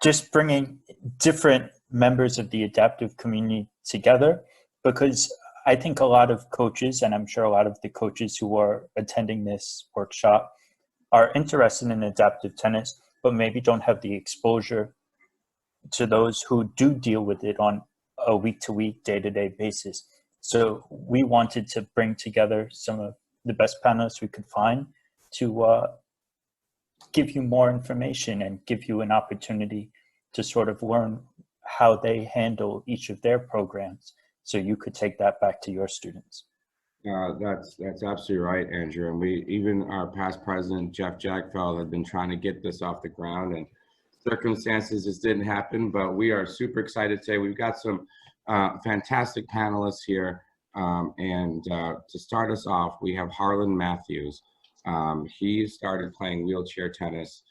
just bringing different members of the adaptive community together, because I think a lot of coaches, and I'm sure a lot of the coaches who are attending this workshop, are interested in adaptive tennis, but maybe don't have the exposure to those who do deal with it on a week-to-week, day-to-day basis. So we wanted to bring together some of the best panelists we could find to give you more information and give you an opportunity to sort of learn how they handle each of their programs, so you could take that back to your students. That's absolutely right, Andrew. And even our past president, Jeff Jackfeld, had been trying to get this off the ground, and circumstances just didn't happen. But we are super excited today. We've got some fantastic panelists here. To start us off, we have Harlan Matthews. He started playing wheelchair tennis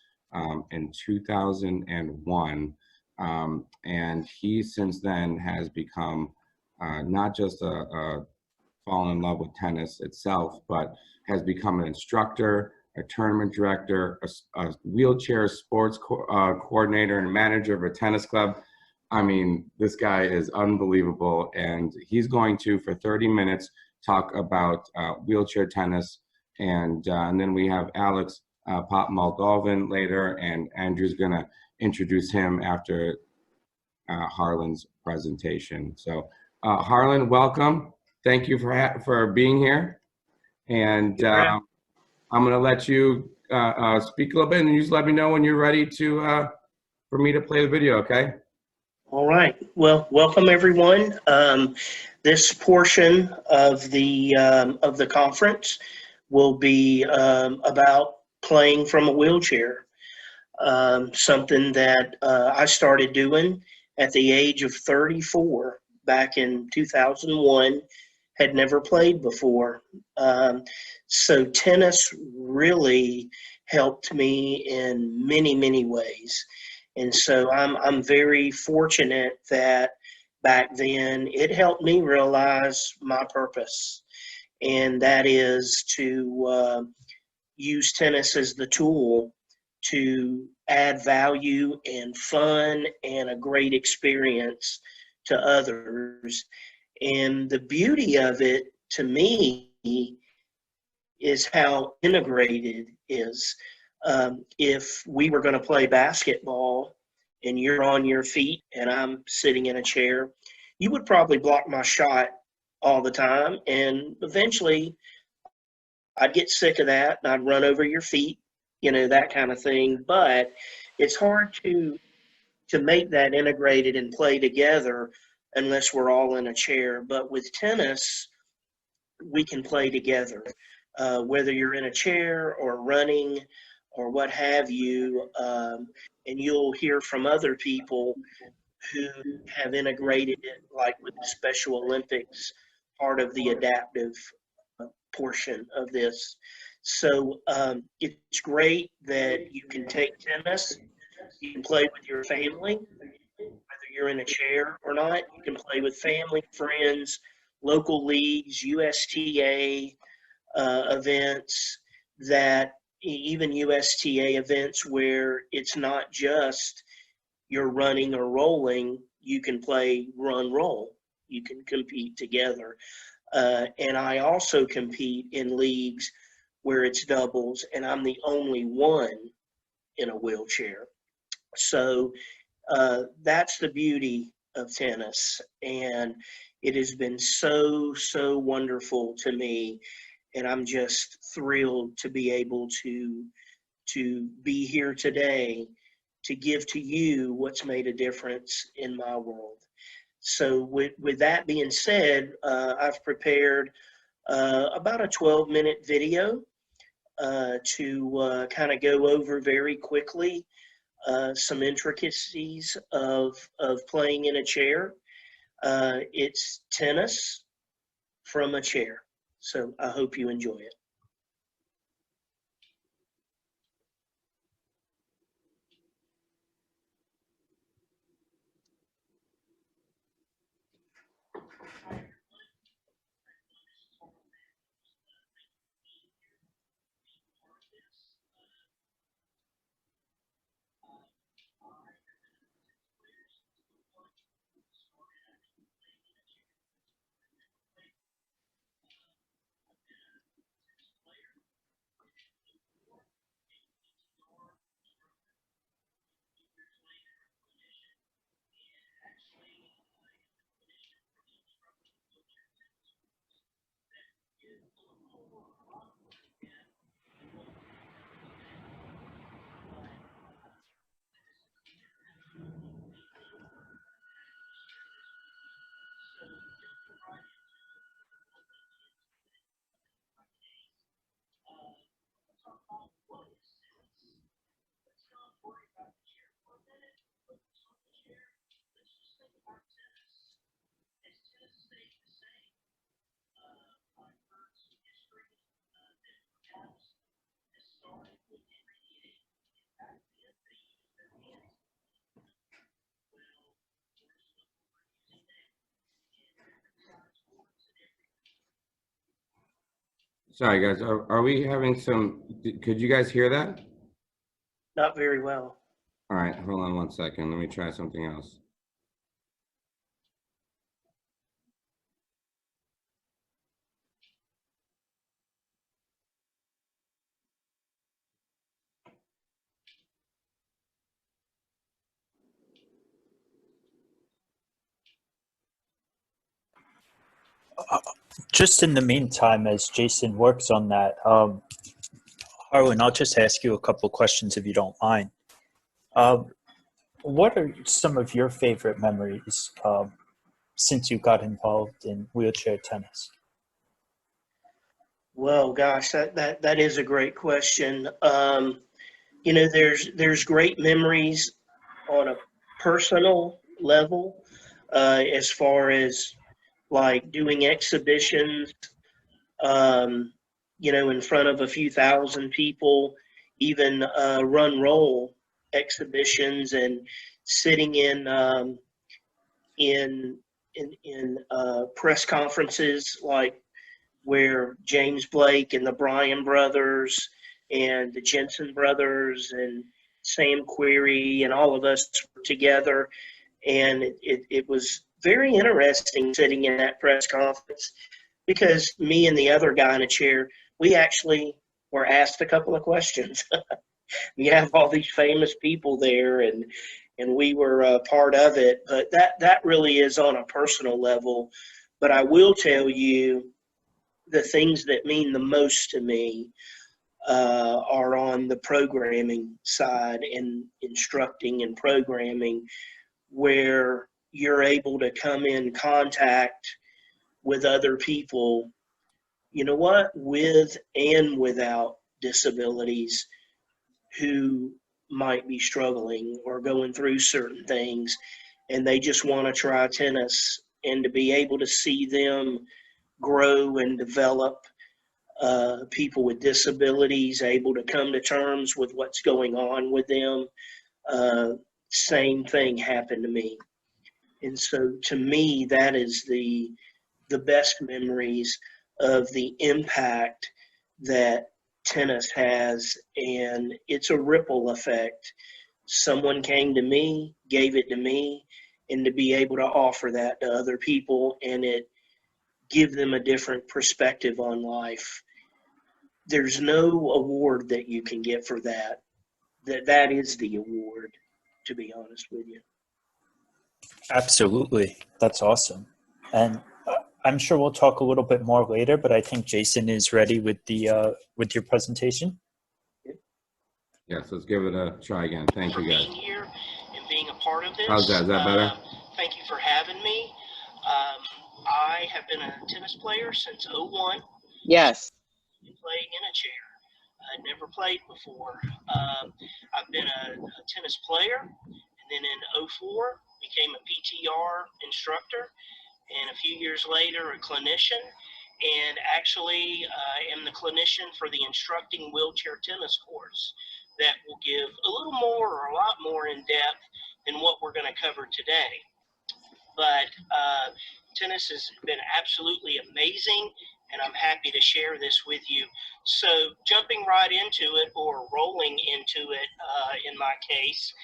in 2001. And he since then has become not just a fallen in love with tennis itself, but has become an instructor, a tournament director, a wheelchair sports coordinator and manager of a tennis club. I mean, this guy is unbelievable, and he's going to, for 30 minutes, talk about wheelchair tennis. And then we have Alex Popmolovan later, and Andrew's gonna introduce him after Harlan's presentation. So Harlan, welcome. Thank you for being here. And I'm going to let you speak a little bit, and you just let me know when you're ready to for me to play the video, okay? All right. Well, welcome everyone. This portion of the conference will be about playing from a wheelchair, something that I started doing at the age of 34 back in 2001. Had never played before. So tennis really helped me in many, many ways. And so I'm very fortunate that back then it helped me realize my purpose. And that is to use tennis as the tool to add value and fun and a great experience to others. And the beauty of it, to me, is how integrated it is. If we were going to play basketball and you're on your feet and I'm sitting in a chair, you would probably block my shot all the time. And eventually I'd get sick of that and I'd run over your feet, that kind of thing. But it's hard to make that integrated and play together unless we're all in a chair. But with tennis, we can play together, whether you're in a chair or running or what have you. And you'll hear from other people who have integrated it, like with the Special Olympics, part of the adaptive portion of this. So it's great that you can take tennis, you can play with your family, whether you're in a chair or not. You can play with family, friends, local leagues, USTA events, even USTA events where it's not just you're running or rolling. You can play run roll. You can compete together. And I also compete in leagues where it's doubles, and I'm the only one in a wheelchair. So that's the beauty of tennis, and it has been so wonderful to me, and I'm just thrilled to be able to be here today to give to you what's made a difference in my world. So with that being said, I've prepared about a 12-minute video to kind of go over very quickly some intricacies of playing in a chair. It's tennis from a chair. So I hope you enjoy it. Sorry, guys. Are we having some? Could you guys hear that? Not very well. All right, hold on one second. Let me try something else. Just in the meantime, as Jason works on that, Harlan, I'll just ask you a couple of questions if you don't mind. Um, what are some of your favorite memories since you got involved in wheelchair tennis? Well, gosh, that is a great question. There's great memories on a personal level, as far as like doing exhibitions, um, in front of a few thousand people, even run roll exhibitions and sitting in press conferences like where James Blake and the Bryan brothers and the Jensen brothers and Sam Query and all of us were together. And it was very interesting sitting in that press conference because me and the other guy in a chair, we actually were asked a couple of questions. You have all these famous people there, and we were part of it. But that really is on a personal level. But I will tell you, the things that mean the most to me are on the programming side and instructing and programming, where you're able to come in contact with other people, with and without disabilities, who might be struggling or going through certain things, and they just want to try tennis, and to be able to see them grow and develop, people with disabilities able to come to terms with what's going on with them. Uh, Same thing happened to me. And so to me, that is the best memories of the impact that tennis has, and it's a ripple effect. Someone came to me, gave it to me, and to be able to offer that to other people and it give them a different perspective on life. There's no award that you can get for that. That is the award, to be honest with you. Absolutely. That's awesome. And I'm sure we'll talk a little bit more later, but I think Jason is ready with your presentation. Yes, let's give it a try again. Thank you, guys. Being here and being a part of this. How's that? Is that better? Thank you for having me. I have been a tennis player since '01. Yes. Playing in a chair. I'd never played before. I've been a tennis player, and then in '04 became a PTR instructor, and a few years later a clinician, and actually am the clinician for the instructing wheelchair tennis course that will give a little more or a lot more in depth than what we're going to cover today. But tennis has been absolutely amazing, and I'm happy to share this with you. So jumping right into it, or rolling into it in my case,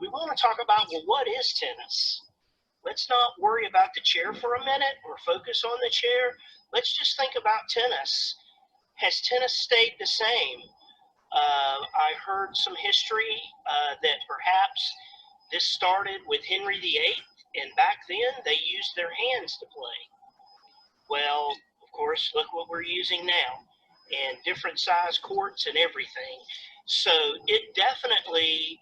we want to talk about, well, what is tennis? Let's not worry about the chair for a minute or focus on the chair. Let's just think about tennis. Has tennis stayed the same? I heard some history that perhaps this started with Henry VIII, and back then they used their hands to play. Well, of course, look what we're using now, and different size courts and everything. So it definitely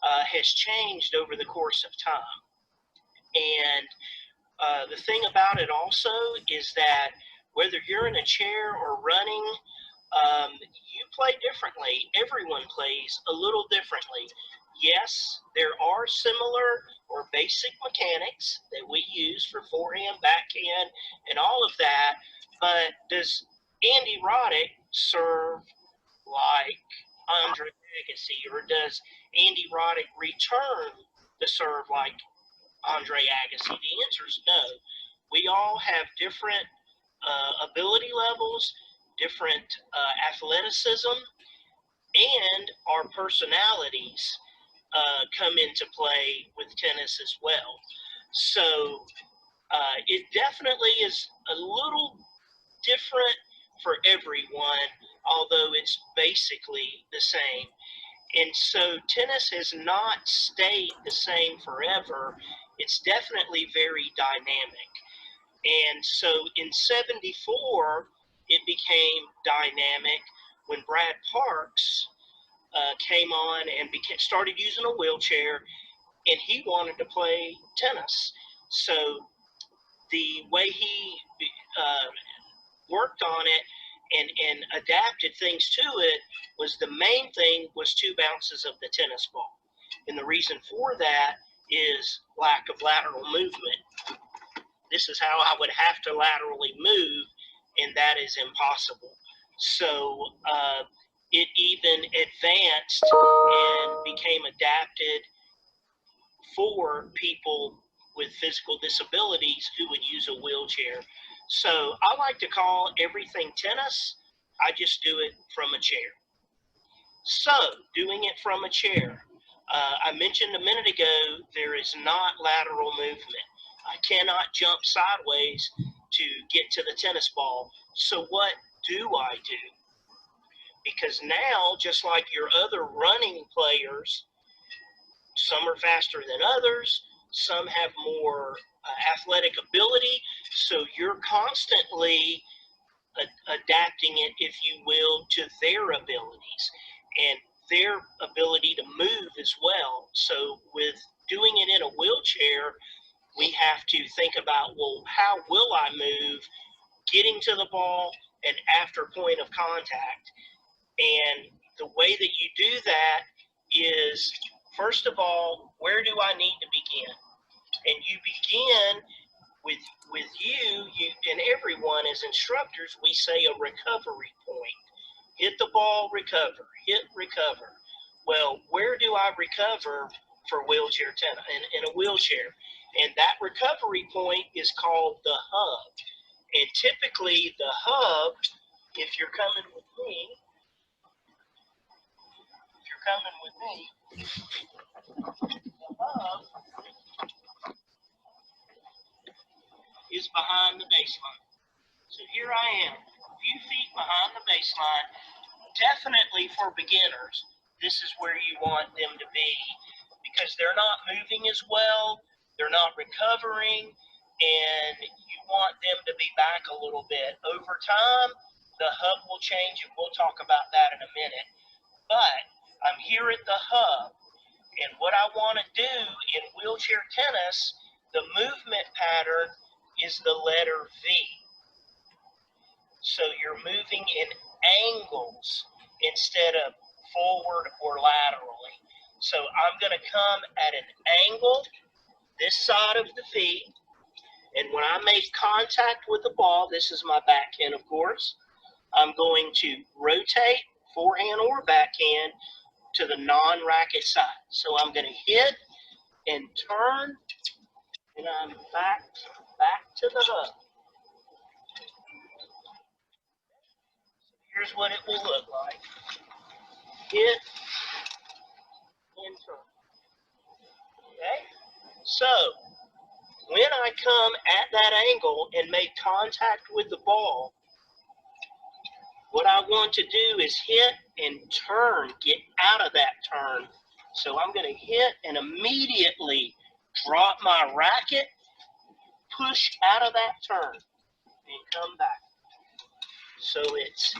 has changed over the course of time. And the thing about it also is that whether you're in a chair or running, you play differently. Everyone plays a little differently. Yes, there are similar or basic mechanics that we use for forehand, backhand, and all of that, but does Andy Roddick serve like Andre Agassi, or does Andy Roddick return to serve like Andre Agassi? The answer is no. We all have different ability levels, different athleticism, and our personalities come into play with tennis as well. So it definitely is a little different for everyone, although it's basically the same. And so tennis has not stayed the same forever. It's definitely very dynamic. And so in '74, it became dynamic when Brad Parks came on and started using a wheelchair, and he wanted to play tennis. So the way he worked on it and adapted things to it was the main thing was 2 bounces of the tennis ball. And the reason for that is lack of lateral movement. This is how I would have to laterally move, and that is impossible. So it even advanced and became adapted for people with physical disabilities who would use a wheelchair. So I like to call everything tennis. I just do it from a chair. So doing it from a chair, I mentioned a minute ago, there is not lateral movement. I cannot jump sideways to get to the tennis ball. So what do I do? Because now, just like your other running players, some are faster than others, some have more athletic ability, so you're constantly adapting it, if you will, to their abilities and their ability to move as well. So with doing it in a wheelchair, we have to think about, well, how will I move getting to the ball and after point of contact? And the way that you do that is, first of all, where do I need to begin? And you begin with you and everyone as instructors, we say a recovery point. Hit the ball, recover, hit, recover. Well, where do I recover for wheelchair tennis in a wheelchair? And that recovery point is called the hub. And typically the hub, if you're coming with me, the hub is behind the baseline. So here I am, a few feet behind the baseline. Definitely for beginners, this is where you want them to be because they're not moving as well, they're not recovering, and you want them to be back a little bit. Over time, the hub will change, and we'll talk about that in a minute. But I'm here at the hub, and what I want to do in wheelchair tennis, the movement pattern is the letter V. So you're moving in angles instead of forward or laterally. So I'm going to come at an angle this side of the feet, and when I make contact with the ball, this is my backhand, of course, I'm going to rotate forehand or backhand to the non-racket side. So I'm going to hit and turn, and I'm back to the hub. Here's what it will look like. Hit and turn. Okay? So, when I come at that angle and make contact with the ball, what I want to do is hit and turn, get out of that turn. So I'm going to hit and immediately drop my racket, push out of that turn, and come back. So it's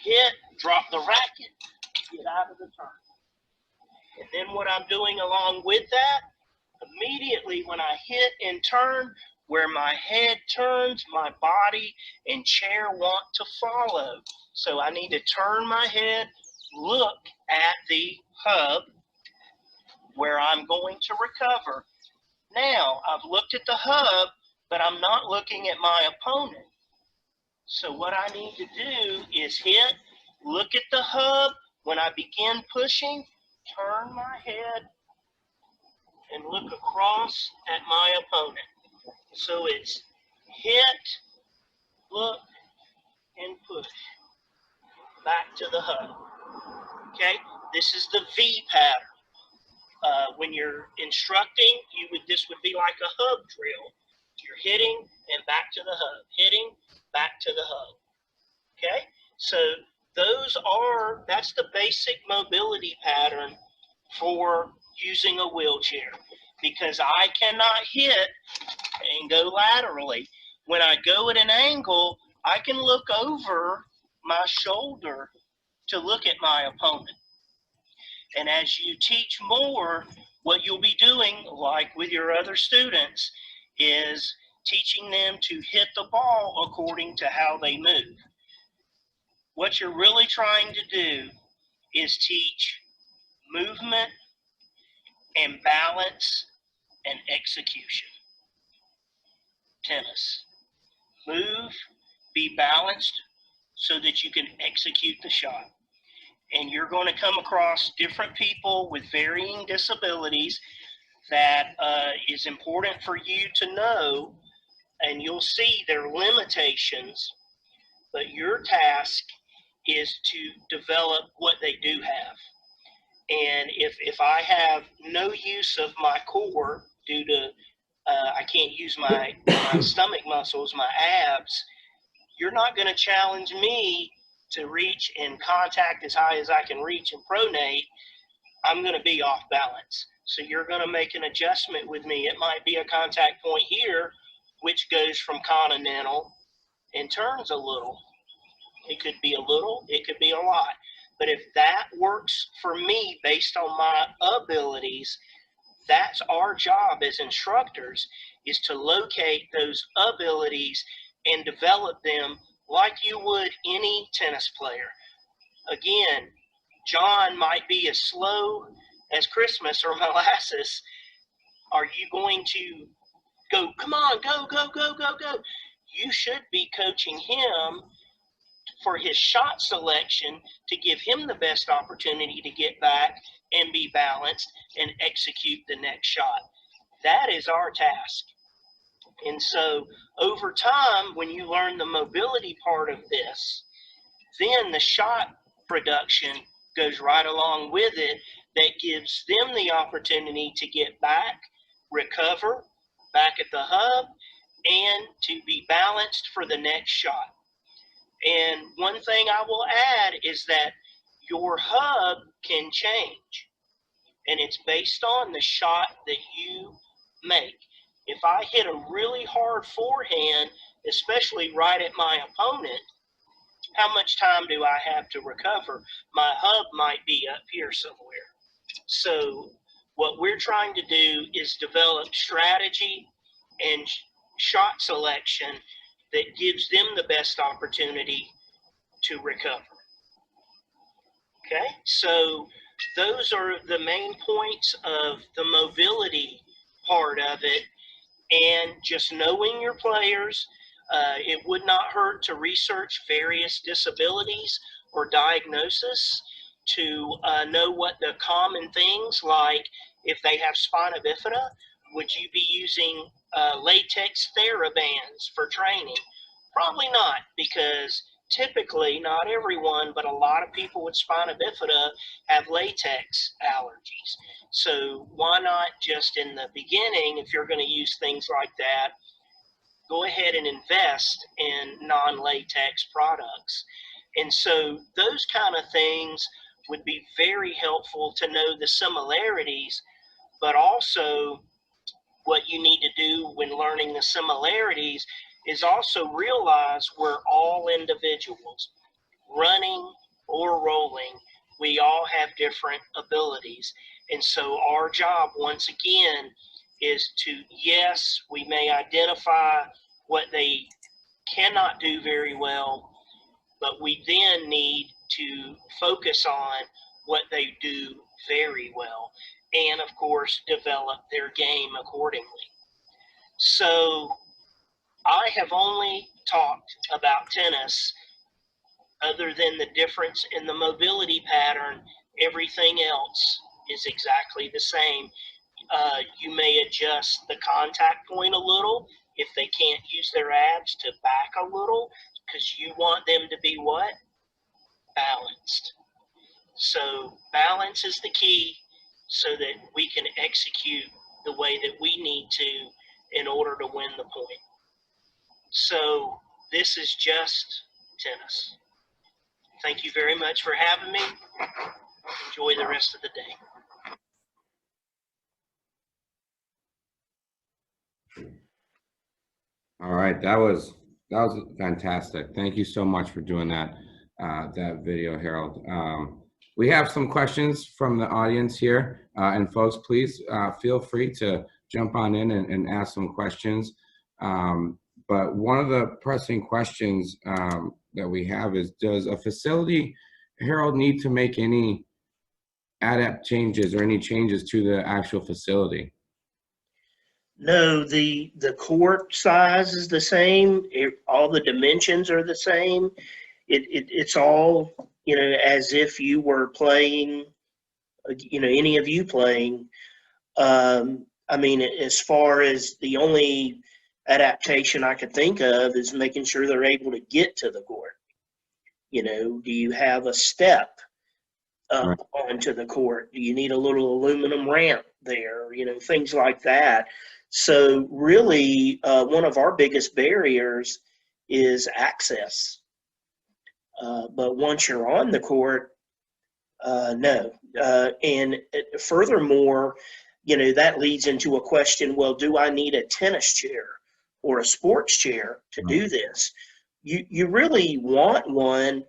hit, drop the racket, get out of the turn. And then what I'm doing along with that, immediately when I hit and turn, where my head turns, my body and chair want to follow. So I need to turn my head, look at the hub where I'm going to recover. Now, I've looked at the hub, but I'm not looking at my opponent. So what I need to do is hit, look at the hub. When I begin pushing, turn my head and look across at my opponent. So it's hit, look, and push back to the hub. Okay, this is the V pattern. When you're instructing, this would be like a hub drill. You're hitting and back to the hub, hitting, back to the hub. Okay, so that's the basic mobility pattern for using a wheelchair, because I cannot hit and go laterally. When I go at an angle, I can look over my shoulder to look at my opponent. And as you teach more, what you'll be doing, like with your other students, is teaching them to hit the ball according to how they move. What you're really trying to do is teach movement and balance and execution. Tennis. Move, be balanced so that you can execute the shot. And you're going to come across different people with varying disabilities that is important for you to know, and you'll see their limitations, but your task is to develop what they do have. And if I have no use of my core due to I can't use my stomach muscles, my abs, you're not going to challenge me to reach and contact as high as I can reach and pronate. I'm going to be off balance. So you're going to make an adjustment with me. It might be a contact point here, which goes from continental and turns a little. It could be a little, it could be a lot. But if that works for me based on my abilities, that's our job as instructors, is to locate those abilities and develop them like you would any tennis player. Again, John might be as slow as Christmas or molasses. Are you going to go, come on, go, go, go, go, go? You should be coaching him for his shot selection to give him the best opportunity to get back and be balanced and execute the next shot. That is our task. And so over time, when you learn the mobility part of this, then the shot production goes right along with it, that gives them the opportunity to get back, recover, back at the hub, and to be balanced for the next shot. And one thing I will add is that your hub can change, and it's based on the shot that you make. If I hit a really hard forehand, especially right at my opponent, how much time do I have to recover? My hub might be up here somewhere. So what we're trying to do is develop strategy and shot selection that gives them the best opportunity to recover. Okay, so those are the main points of the mobility part of it. And just knowing your players, it would not hurt to research various disabilities or diagnosis to know what the common things, like if they have spina bifida, would you be using latex TheraBands for training? Probably not, because typically, not everyone, but a lot of people with spina bifida have latex allergies. So why not just in the beginning, if you're going to use things like that, go ahead and invest in non-latex products. And so those kind of things would be very helpful to know the similarities, but also what you need to do when learning the similarities is also realize we're all individuals. Running or rolling, we all have different abilities. And so our job, once again, is to, yes, we may identify what they cannot do very well, but we then need to focus on what they do very well, and of course, develop their game accordingly. So I have only talked about tennis. Other than the difference in the mobility pattern, everything else is exactly the same. You may adjust the contact point a little if they can't use their abs to back a little, because you want them to be what? Balanced. So balance is the key so that we can execute the way that we need to in order to win the point. So this is just tennis. Thank you very much for having me. Enjoy the rest of the day. All right, that was fantastic. Thank you so much for doing that video, Harold. We have some questions from the audience here, and folks, please feel free to jump on in and ask some questions. But one of the pressing questions that we have is, does a facility, Harold, need to make any adapt changes or any changes to the actual facility? No, the court size is the same. All the dimensions are the same. It's all, as if you were playing, any of you playing. I mean, as far as the only adaptation I could think of is making sure they're able to get to the court. Do you have a step up onto the court? Do you need a little aluminum ramp there? Things like that. So really, one of our biggest barriers is access. But once you're on the court, no. And furthermore, that leads into a question, well, do I need a tennis chair or a sports chair to do this? You really want one,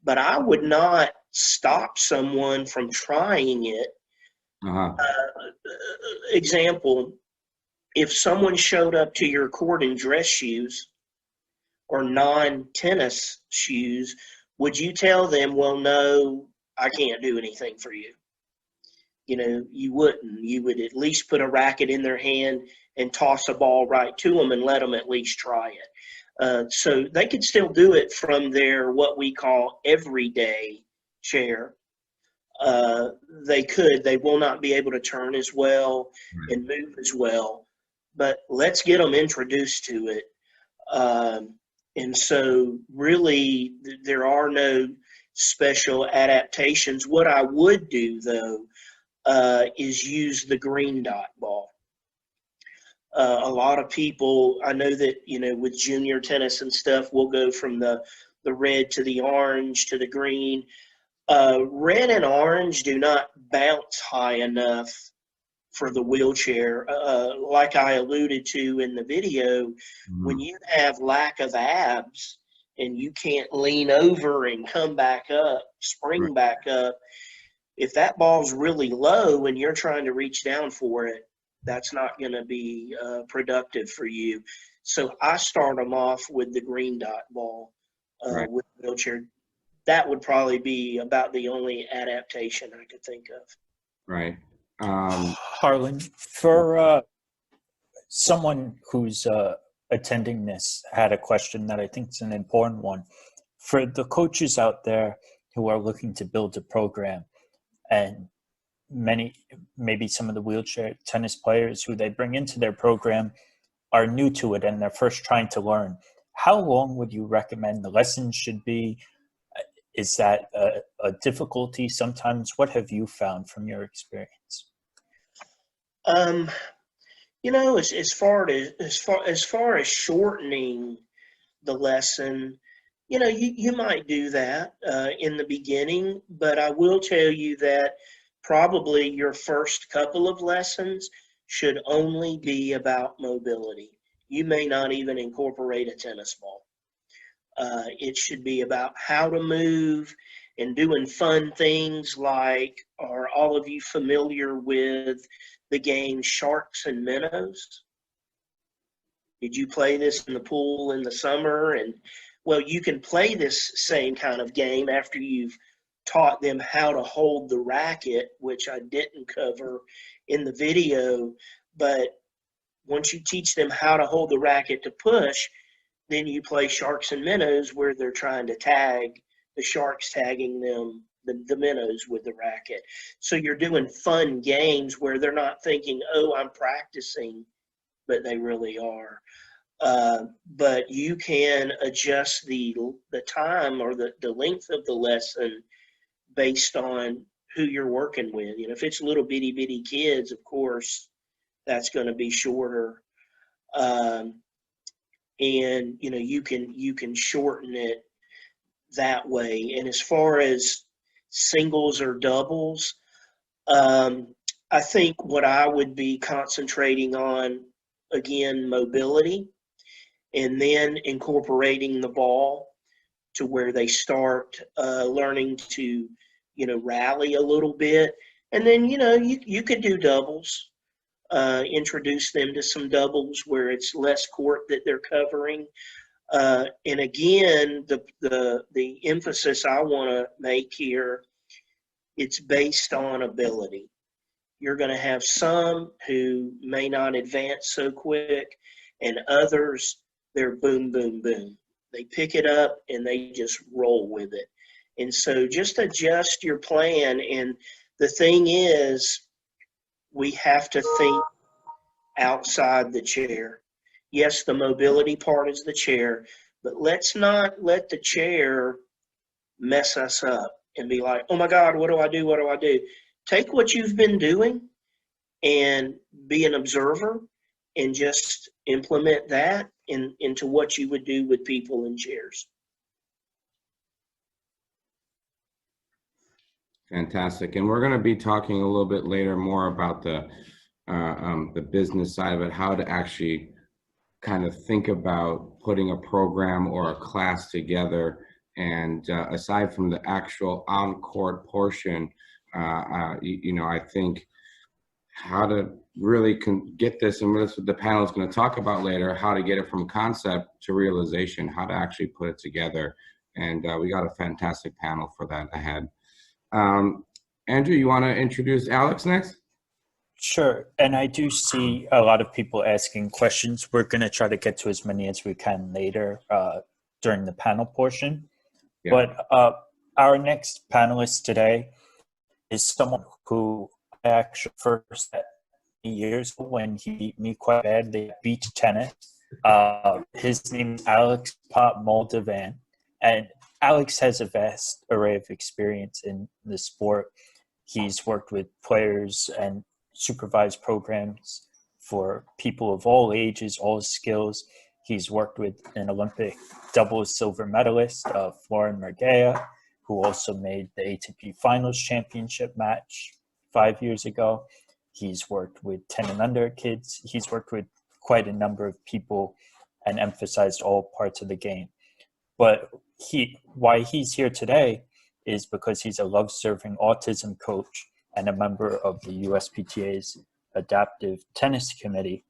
but I would not stop someone from trying it. Example, if someone showed up to your court in dress shoes or non-tennis shoes, would you tell them, well, no, I can't do anything for you? You wouldn't. You would at least put a racket in their hand and toss a ball right to them and let them at least try it. So they could still do it from their what we call everyday chair. They could. They will not be able to turn as well and move as well. But let's get them introduced to it. And so really there are no special adaptations. What I would do, though, is use the green dot ball. A lot of people, I know that, with junior tennis and stuff, we'll go from the red to the orange to the green. Red and orange do not bounce high enough for the wheelchair. Like I alluded to in the video, when you have lack of abs and you can't lean over and come back up, spring back up, if that ball's really low and you're trying to reach down for it, that's not going to be productive for you. So I start them off with the green dot ball with the wheelchair. That would probably be about the only adaptation I could think of. Right. Harlan, for someone who's attending this had a question that I think is an important one. For the coaches out there who are looking to build a program, and maybe some of the wheelchair tennis players who they bring into their program are new to it and they're first trying to learn, how long would you recommend the lessons should be? Is that a difficulty sometimes? What have you found from your experience? As far as shortening the lesson, you might do that in the beginning, but I will tell you that probably your first couple of lessons should only be about mobility. You may not even incorporate a tennis ball. It should be about how to move and doing fun things like, are all of you familiar with the game Sharks and Minnows? Did you play this in the pool in the summer? And well, you can play this same kind of game after you've taught them how to hold the racket, which I didn't cover in the video. But once you teach them how to hold the racket to push, then you play Sharks and Minnows where they're trying to tag, the sharks tagging them, the minnows with the racket. So you're doing fun games where they're not thinking, oh, I'm practicing, but they really are. But you can adjust the time or the length of the lesson based on who you're working with. If it's little bitty kids, of course, that's going to be shorter. And you can shorten it that way. And as far as singles or doubles, I think what I would be concentrating on, again, mobility, and then incorporating the ball to where they start learning to, rally a little bit. And then, you could do doubles, introduce them to some doubles where it's less court that they're covering. And again, the emphasis I want to make here, it's based on ability. You're going to have some who may not advance so quick, and others, they're boom, boom, boom. They pick it up and they just roll with it. And so just adjust your plan. And the thing is, we have to think outside the chair. Yes, the mobility part is the chair, but let's not let the chair mess us up and be like, oh my God, what do I do? What do I do? Take what you've been doing and be an observer and just implement that into what you would do with people in chairs. Fantastic. And we're going to be talking a little bit later more about the business side of it, how to actually kind of think about putting a program or a class together. And aside from the actual on-court portion, I think how to really get this, and that's what the panel is going to talk about later, how to get it from concept to realization, how to actually put it together. And we got a fantastic panel for that ahead. Andrew, you want to introduce Alex next? Sure. And I do see a lot of people asking questions. We're going to try to get to as many as we can later during the panel portion. Yeah. But our next panelist today is someone who I actually first met years ago when he beat me quite badly at beach tennis. His name is Alex Popmolovan. And Alex has a vast array of experience in the sport. He's worked with players and supervised programs for people of all ages, all skills. He's worked with an Olympic doubles silver medalist, Florin Mergea, who also made the ATP Finals Championship match 5 years ago. He's worked with 10 and under kids. He's worked with quite a number of people and emphasized all parts of the game. But why he's here today is because he's a love-serving autism coach and a member of the USPTA's Adaptive Tennis Committee.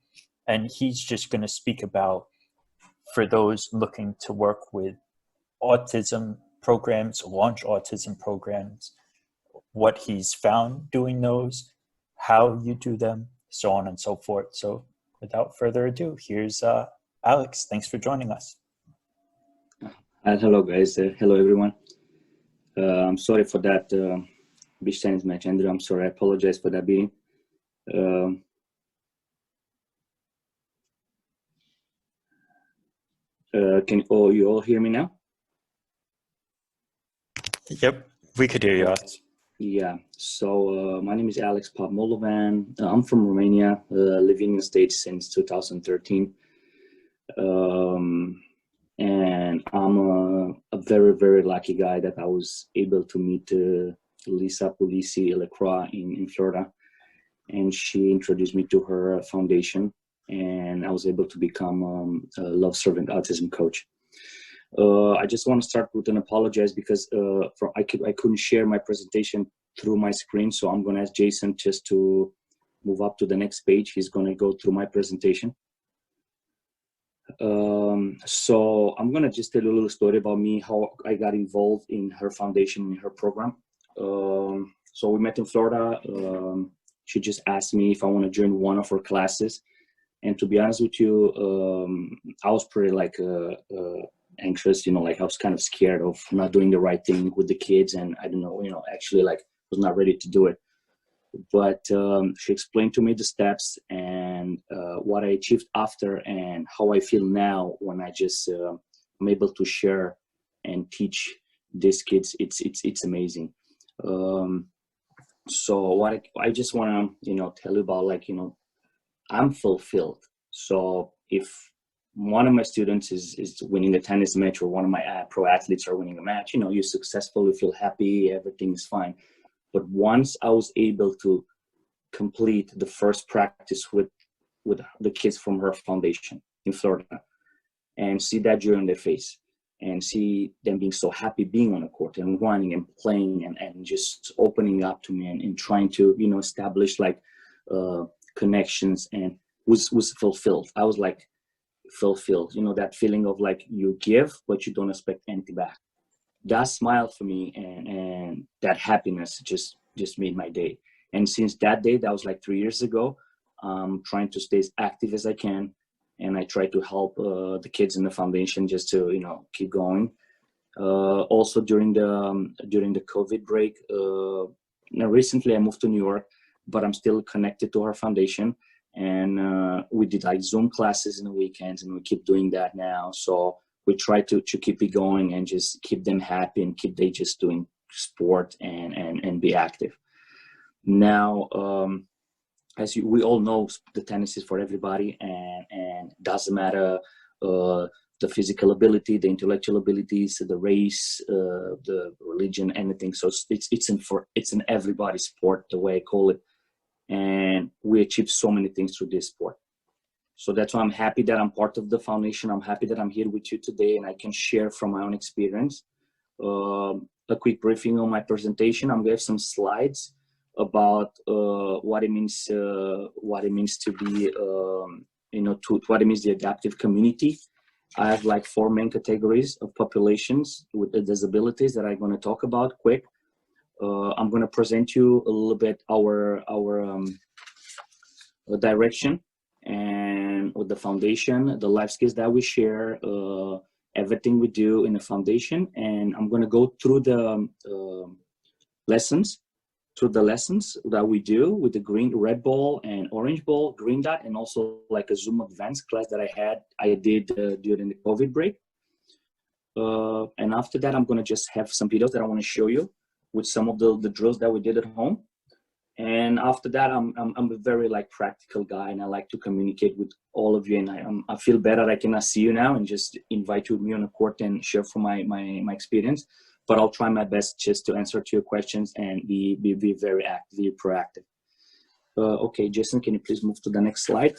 And he's just going to speak about, for those looking to work with autism programs, launch autism programs, what he's found doing those, how you do them, so on and so forth. So without further ado, here's Alex. Thanks for joining us. Hello, guys. Hello, everyone. I'm sorry for that beach tennis match, Andrew. I'm sorry. I apologize for that beating. Can you all hear me now? Yep, we could hear you, Alex. Yeah. So my name is Alex Popmolovan. I'm from Romania, living in the States since 2013. And I'm a very, very lucky guy that I was able to meet Lisa Polisi Lecroix in Florida. And she introduced me to her foundation, and I was able to become a love-serving autism coach. I just want to start with an apologize because I couldn't share my presentation through my screen, so I'm going to ask Jason just to move up to the next page. He's going to go through my presentation. So I'm going to just tell you a little story about me, how I got involved in her foundation, in her program. So we met in Florida. She just asked me if I want to join one of her classes. And to be honest with you, I was pretty anxious, I was kind of scared of not doing the right thing with the kids. And I don't know, actually was not ready to do it. But she explained to me the steps, and and what I achieved after, and how I feel now when I just I'm able to share and teach these kids, it's amazing. So what I just want to tell you about, like, I'm fulfilled. So if one of my students is winning a tennis match, or one of my pro athletes are winning a match, you're successful, you feel happy, everything is fine. But once I was able to complete the first practice with the kids from her foundation in Florida, and see that joy on their face, and see them being so happy being on the court and running and playing and just opening up to me and trying to establish like connections, and was fulfilled. I was like fulfilled, that feeling of like you give but you don't expect anything back. That smile for me and that happiness just made my day. And since that day, that was like 3 years ago, I'm trying to stay as active as I can, and I try to help the kids in the foundation just to keep going. Also during the COVID break, now recently I moved to New York, but I'm still connected to our foundation, and we did like Zoom classes in the weekends, and we keep doing that now. So we try to keep it going and just keep them happy and keep they just doing sport and be active. Now, as we all know, the tennis is for everybody, and doesn't matter the physical ability, the intellectual abilities, the race, the religion, anything. So it's an everybody sport, the way I call it, and we achieve so many things through this sport. So that's why I'm happy that I'm part of the foundation. I'm happy that I'm here with you today, and I can share from my own experience. A quick briefing on my presentation. I'm going to have some slides about what it means to be, what it means the adaptive community. I have like 4 main categories of populations with the disabilities that I'm going to talk about quick. I'm going to present you a little bit our direction, and with the foundation, the life skills that we share, everything we do in the foundation. And I'm going to go through the lessons that we do with the red ball and orange ball, green dot, and also like a Zoom advanced class that I did during the COVID break. And after that, I'm going to just have some videos that I want to show you with some of the drills that we did at home. And after that, I'm a very like practical guy, and I like to communicate with all of you. And I feel better I cannot see you now and just invite you with me on the court and share from my experience. But I'll try my best just to answer to your questions and be very active, be proactive. Okay, Jason, can you please move to the next slide?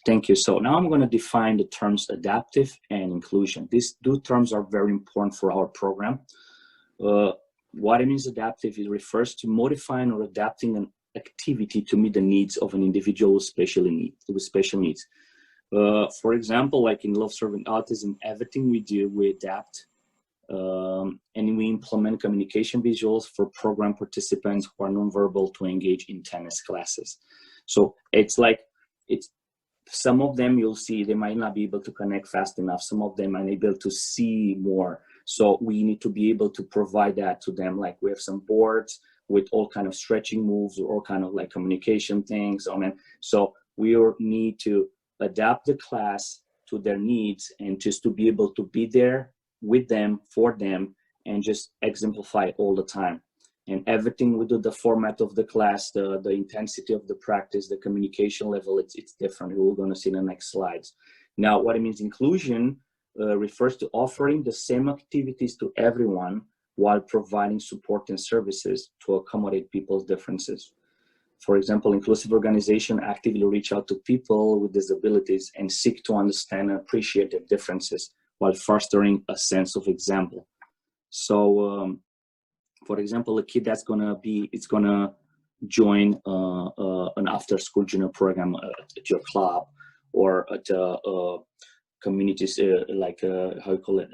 Thank you. So now I'm going to define the terms adaptive and inclusion. These 2 terms are very important for our program. What it means adaptive, it refers to modifying or adapting an activity to meet the needs of an individual with special needs. For example, like in Love Serving Autism, everything we do, we adapt, and we implement communication visuals for program participants who are nonverbal to engage in tennis classes. So it's some of them you'll see they might not be able to connect fast enough. Some of them are unable to see more. So we need to be able to provide that to them. Like we have some boards with all kind of stretching moves or all kind of like communication things on it. So we need to adapt the class to their needs, and just to be able to be there with them, for them, and just exemplify all the time. And everything we do, the format of the class, the intensity of the practice, the communication level, it's different. We're going to see in the next slides. Now, what it means inclusion refers to offering the same activities to everyone while providing support and services to accommodate people's differences. For example, inclusive organization actively reach out to people with disabilities and seek to understand and appreciate their differences while fostering a sense of example. So, for example, a kid that's gonna join an after-school junior program at your club or at communities how you call it,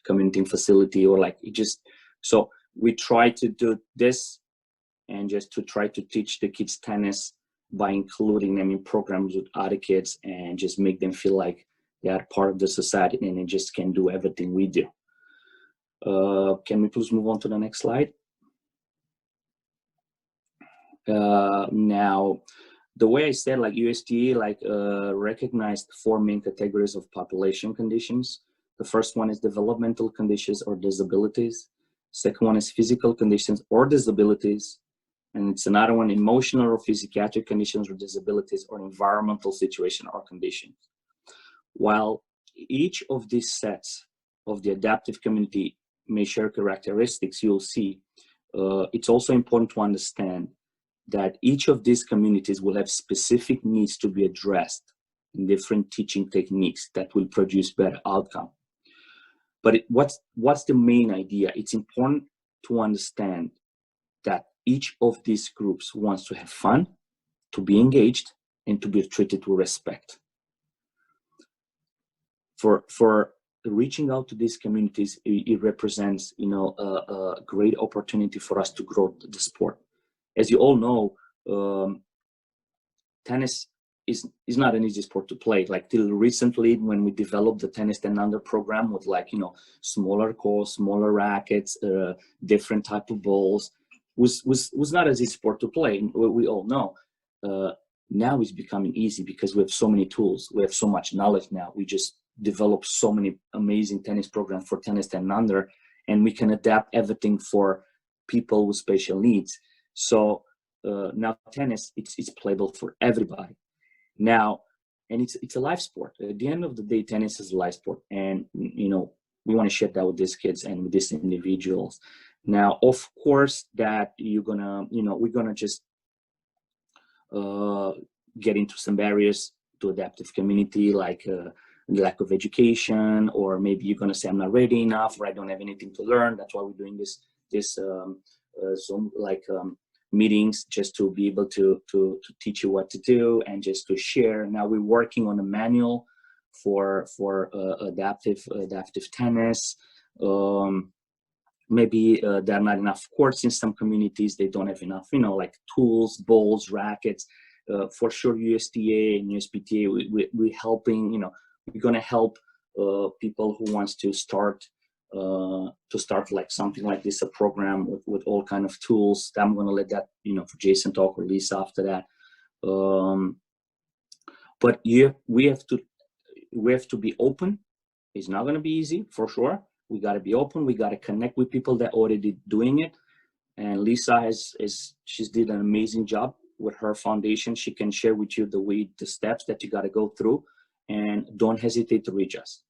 community facility, or like so we try to do this and just to try to teach the kids tennis by including them in programs with other kids and just make them feel like they are part of the society and they just can do everything we do. Can we please move on to the next slide? Now, the way I said, like USPTA, recognized 4 main categories of population conditions. The first one is developmental conditions or disabilities. Second one is physical conditions or disabilities. And it's another one, emotional or psychiatric conditions or disabilities or environmental situation or conditions. While each of these sets of the adaptive community may share characteristics, you'll see, it's also important to understand that each of these communities will have specific needs to be addressed in different teaching techniques that will produce better outcome. But what's the main idea? It's important to understand that each of these groups wants to have fun, to be engaged, and to be treated with respect. For reaching out to these communities, it represents, a great opportunity for us to grow the sport. As you all know, tennis is not an easy sport to play. Like till recently, when we developed the Tennis 10 Under program with smaller courts, smaller rackets, different type of balls, was not an easy sport to play. We all know. Now it's becoming easy because we have so many tools. We have so much knowledge now. We just develop so many amazing tennis programs for Tennis 10 Under, and we can adapt everything for people with special needs. So now tennis, it's playable for everybody now, and it's a live sport. At the end of the day, tennis is a live sport, and we want to share that with these kids and with these individuals. Now, of course, that we're gonna just get into some barriers to adaptive community, like lack of education, or maybe you're gonna say I'm not ready enough, or I don't have anything to learn. That's why we're doing this Zoom meetings, just to be able to teach you what to do and just to share. Now we're working on a manual for adaptive tennis. Maybe there are not enough courts in some communities. They don't have enough, tools, balls, rackets. For sure, USTA and USPTA, we're helping. We're gonna help people who wants to start like something like this, a program with all kind of tools. I'm gonna let that for Jason talk, or Lisa after that. But we have to be open. It's not gonna be easy for sure. We got to be open. We got to connect with people that are already doing it. And Lisa she's did an amazing job with her foundation. She can share with you the steps that you got to go through, and don't hesitate to reach us.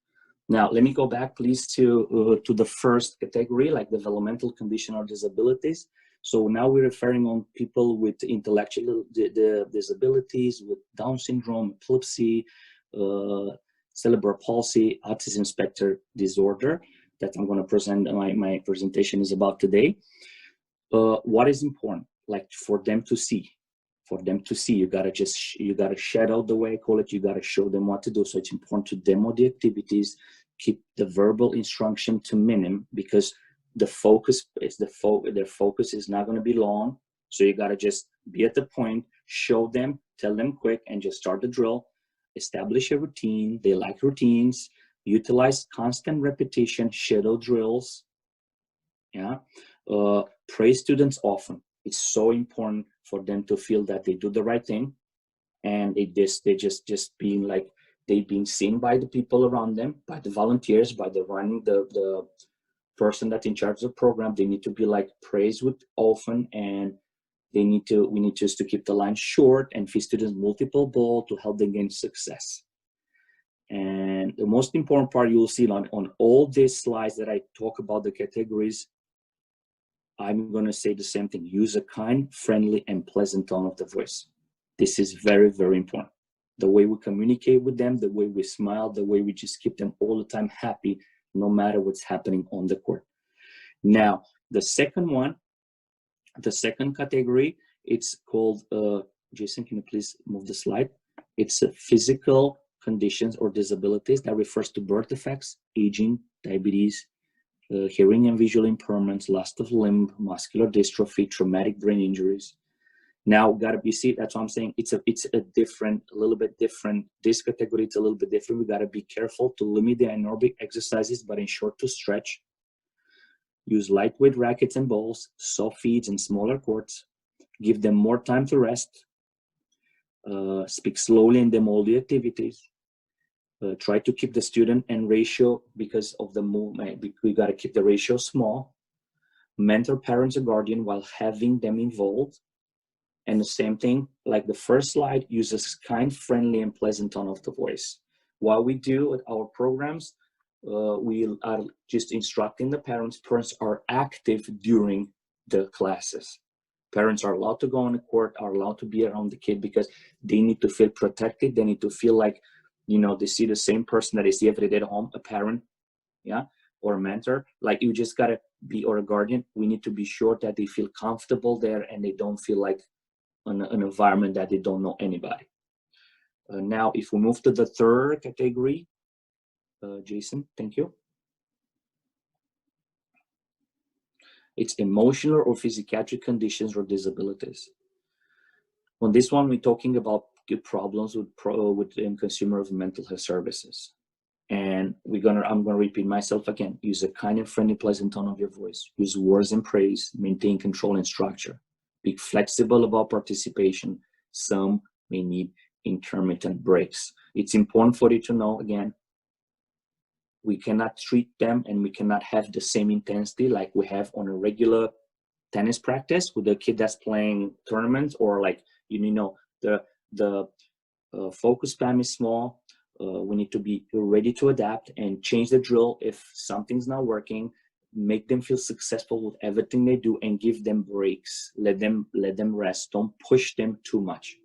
Now, let me go back, please, to the first category, like developmental condition or disabilities. So now we're referring on people with intellectual disabilities, with Down syndrome, epilepsy, cerebral palsy, autism spectrum disorder, that I'm going to present. My presentation is about today. What is important, like for them to see, you gotta shadow, the way I call it. You gotta show them what to do. So it's important to demo the activities, keep the verbal instruction to minimum, because their focus is not going to be long. So you gotta just be at the point, show them, tell them quick, and just start the drill. Establish a routine. They like routines. Utilize constant repetition, shadow drills. Praise students often. It's so important for them to feel that they do the right thing, and they just being like, they being seen by the people around them, by the volunteers, by the person that's in charge of the program. They need to be like praised with often, and we need just to keep the line short and feed students multiple balls to help them gain success. And the most important part you'll see on all these slides that I talk about the categories, I'm going to say the same thing. Use a kind, friendly, and pleasant tone of the voice. This is very, very important. The way we communicate with them, the way we smile, the way we just keep them all the time happy, no matter what's happening on the court. Now, the second category, it's called, Jason, can you please move the slide? It's a physical conditions or disabilities that refers to birth defects, aging, diabetes, hearing and visual impairments, loss of limb, muscular dystrophy, traumatic brain injuries. Now, gotta be seen. That's what I'm saying. It's a little bit different. This category, it's a little bit different. We gotta be careful to limit the anaerobic exercises, but ensure to stretch. Use lightweight rackets and balls, soft feeds, and smaller courts. give them more time to rest, speak slowly in them all the activities, try to keep the student and ratio, because of the movement, we got to keep the ratio small, mentor parents or guardian while having them involved. And the same thing, like the first slide, uses kind, friendly, and pleasant tone of the voice. What we do at our programs, we are just instructing the parents. Parents are active during the classes. Parents are allowed to go on the court, are allowed to be around the kid, because they need to feel protected. They need to feel like, you know, they see the same person that they see every day at home, a parent, yeah, or a mentor. Like, you just gotta be, or a guardian. We need to be sure that they feel comfortable there and they don't feel like an environment that they don't know anybody. Now, if we move to the third category, Jason, thank you. It's emotional or physiatric conditions or disabilities. On this one, we're talking about problems with consumer of mental health services. And I'm gonna repeat myself again. Use a kind and friendly, pleasant tone of your voice. Use words and praise. Maintain control and structure. Be flexible about participation. Some may need intermittent breaks. It's important for you to know, again, we cannot treat them and we cannot have the same intensity like we have on a regular tennis practice with a kid that's playing tournaments, or like, you know, the focus span is small. We need to be ready to adapt and change the drill if something's not working. Make them feel successful with everything they do and give them breaks. Let them rest. Don't push them too much.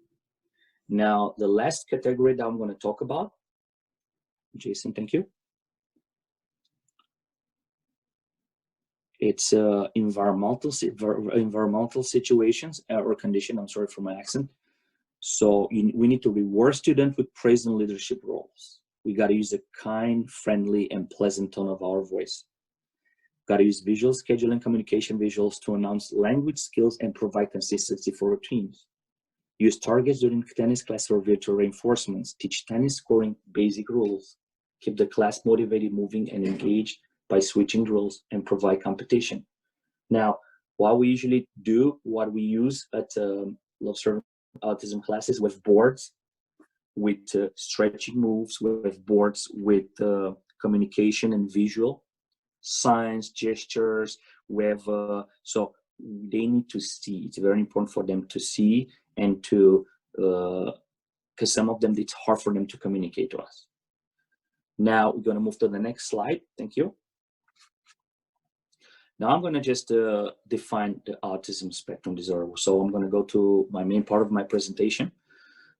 Now, the last category that I'm going to talk about, Jason, thank you. It's environmental situations or condition. I'm sorry for my accent. So we need to reward students with praise and leadership roles. We got to use a kind, friendly, and pleasant tone of our voice. Got to use visual scheduling, communication visuals to announce language skills and provide consistency for routines. Use targets during tennis class or virtual reinforcements. Teach tennis scoring basic rules. Keep the class motivated, moving, and engaged by switching drills, and provide competition. Now, what we usually do, what we use at Love Serving Autism classes with boards, with stretching moves, with boards, with communication and visual, signs, gestures, wherever. So they need to see. It's very important for them to see and to, because some of them, it's hard for them to communicate to us. Now we're going to move to the next slide. Thank you. Now I'm going to just define the autism spectrum disorder. So I'm going to go to my main part of my presentation.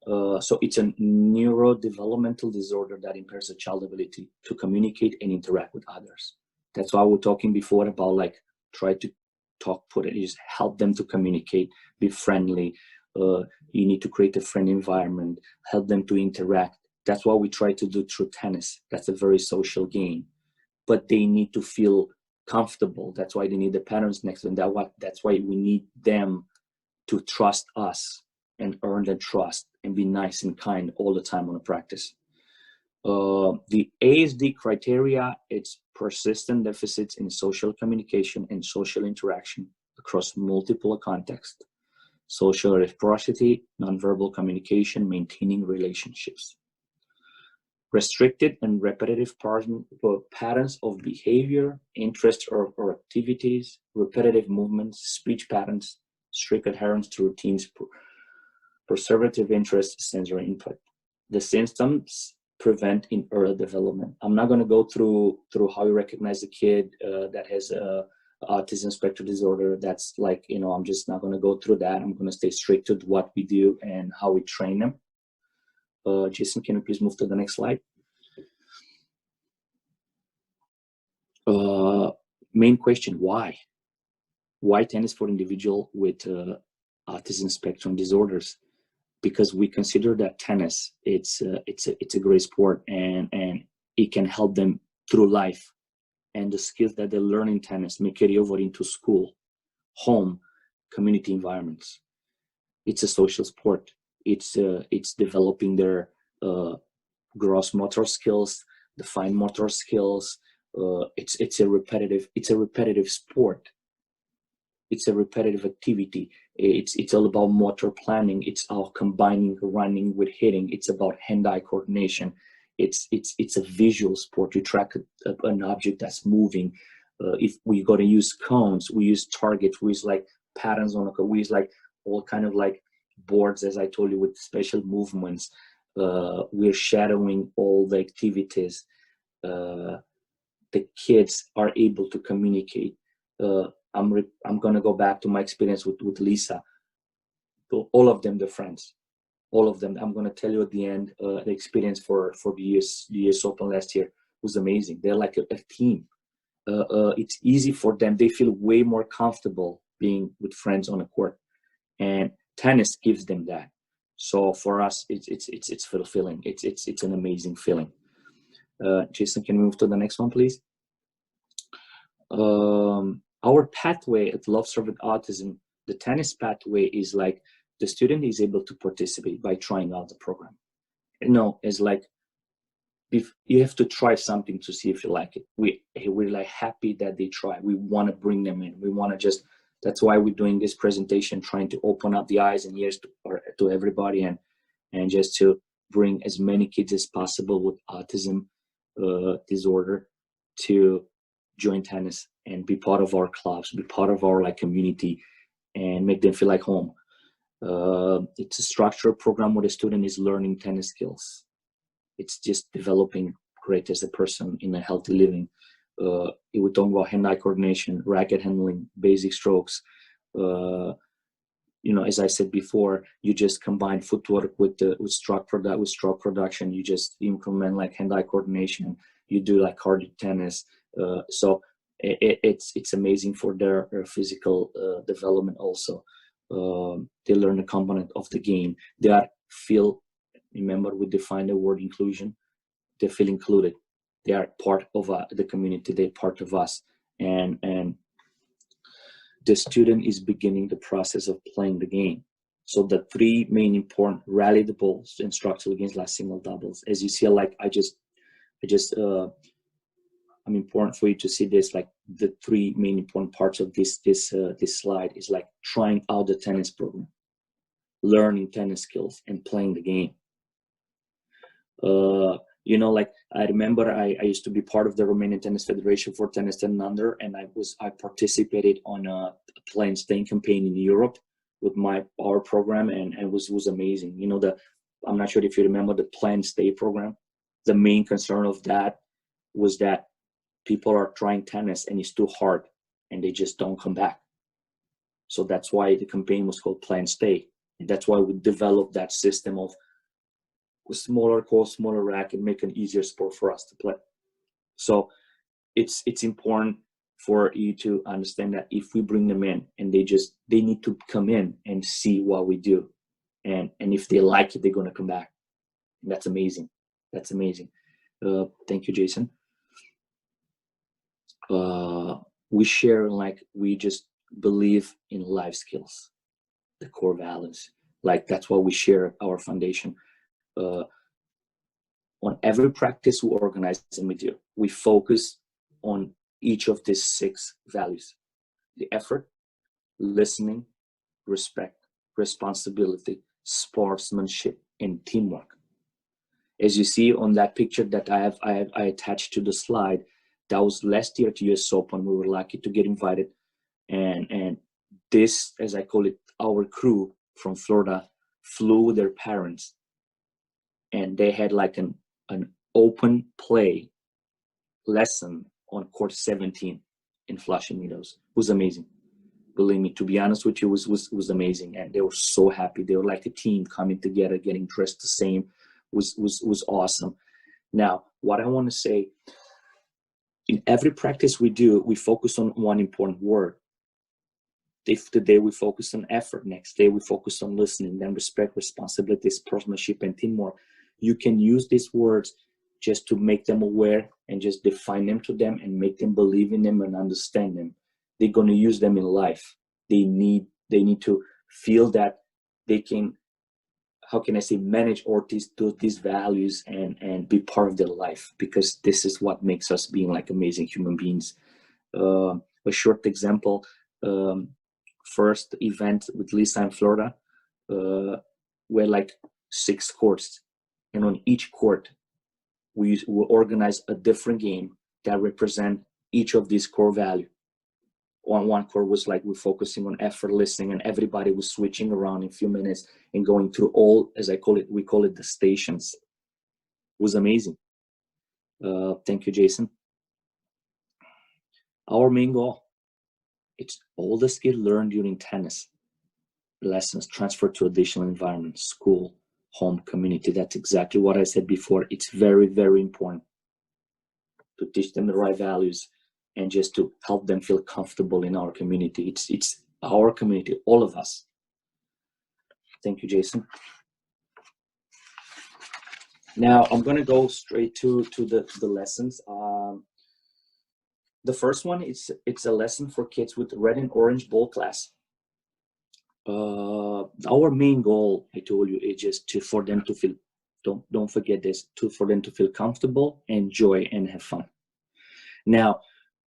So it's a neurodevelopmental disorder that impairs a child's ability to communicate and interact with others. That's why we're talking before about like try to talk, just help them to communicate, be friendly. You need to create a friendly environment, help them to interact. That's what we try to do through tennis. That's a very social game, but they need to feel comfortable. That's why they need the parents next to them. That's why we need them to trust us and earn the trust and be nice and kind all the time on a practice. The ASD criteria, it's persistent deficits in social communication and social interaction across multiple contexts, social reciprocity, nonverbal communication, maintaining relationships. Restricted and repetitive patterns of behavior, interests or activities, repetitive movements, speech patterns, strict adherence to routines, preservative interest, sensory input. The symptoms prevent in early development. I'm not going to go through how you recognize a kid that has autism spectrum disorder. That's like, you know, I'm just not going to go through that. I'm going to stay strict to what we do and how we train them. Jason, can you please move to the next slide? Main question, why? Why tennis for individual with autism spectrum disorders? Because we consider that tennis, it's a great sport and it can help them through life. And the skills that they learn in tennis may carry over into school, home, community environments. It's a social sport. It's developing their gross motor skills, the fine motor skills. It's a repetitive sport. It's a repetitive activity. It's all about motor planning. It's all combining running with hitting. It's about hand-eye coordination. It's a visual sport. You track an object that's moving. If we got to use cones, we use targets, we use like patterns on a, we use like all kind of like boards, as I told you, with special movements. We're shadowing all the activities. The kids are able to communicate. I'm gonna go back to my experience with Lisa. All of them, they're friends. All of them. I'm gonna tell you at the end, the experience for the US Open last year was amazing. They're like a team. It's easy for them. They feel way more comfortable being with friends on a court, and tennis gives them that. So for us, it's fulfilling. It's an amazing feeling. Jason, can we move to the next one, please? Our pathway at Love Serve with Autism, the tennis pathway is like the student is able to participate by trying out the program. It's like if you have to try something to see if you like it. We're like happy that they try. We want to bring them in. We want to just, that's why we're doing this presentation, trying to open up the eyes and ears to everybody, and just to bring as many kids as possible with autism disorder to join tennis and be part of our clubs, be part of our like community, and make them feel like home. It's a structured program where the student is learning tennis skills. It's just developing great as a person in a healthy living. We're talking about hand-eye coordination, racket handling, basic strokes. As I said before, you just combine footwork with stroke production. You just implement like hand-eye coordination. You do like cardio tennis. So it's amazing for their physical development also. They learn a component of the game. Remember, we defined the word inclusion. They feel included. They are part of the community. They're part of us. And the student is beginning the process of playing the game. So the three main important: rally the balls, instructional games, last single doubles. As you see, like I'm important for you to see this. Like the three main important parts of this slide is like trying out the tennis program, learning tennis skills, and playing the game. Like I remember I used to be part of the Romanian Tennis Federation for Tennis 10 and Under, and I participated on a play and stay campaign in Europe with our program, and it was amazing. I'm not sure if you remember the play and stay program. The main concern of that was that people are trying tennis and it's too hard and they just don't come back. So that's why the campaign was called Play and Stay, and that's why we developed that system of smaller court, smaller racket, make an easier sport for us to play. So it's important for you to understand that if we bring them in and they need to come in and see what we do, and if they like it, they're going to come back. And that's amazing. Thank you, Jason. We share, like, we just believe in life skills, the core values. Like that's why we share our foundation. On every practice we organize and we do, we focus on each of these 6 values: the effort, listening, respect, responsibility, sportsmanship, and teamwork. As you see on that picture that I attached to the slide, that was last year at US Open. We were lucky to get invited, and this, as I call it, our crew from Florida flew with their parents, and they had like an open play lesson on court 17 in Flushing Meadows. It was amazing. Believe me, to be honest with you, was amazing, and they were so happy. They were like a team coming together, getting dressed the same. Was awesome. Now, what I want to say, in every practice we do, we focus on one important word. If today we focus on effort, next day we focus on listening, then respect, responsibility, sportsmanship, and teamwork. You can use these words just to make them aware and just define them to them and make them believe in them and understand them. They're going to use them in life. They need to feel that they can, how can I say, manage or these values and be part of their life, because this is what makes us being like amazing human beings. A short example, first event with Lisa in Florida, we had like 6 courts, and on each court we will organize a different game that represent each of these core values. On one court was like we're focusing on effort listening, and everybody was switching around in a few minutes and going through all, as I call it, we call it the stations. It was amazing. Thank you, Jason. Our main goal, it's all the skills learned during tennis lessons transferred to additional environments, school, home, community. That's exactly what I said before. It's very, very important to teach them the right values and just to help them feel comfortable in our community. It's our community, all of us. Thank you, Jason. Now I'm gonna go straight to the lessons. The first one, it's a lesson for kids with red and orange ball class. Our main goal, I told you, is just for them to feel, don't forget this, for them to feel comfortable, enjoy, and have fun. Now,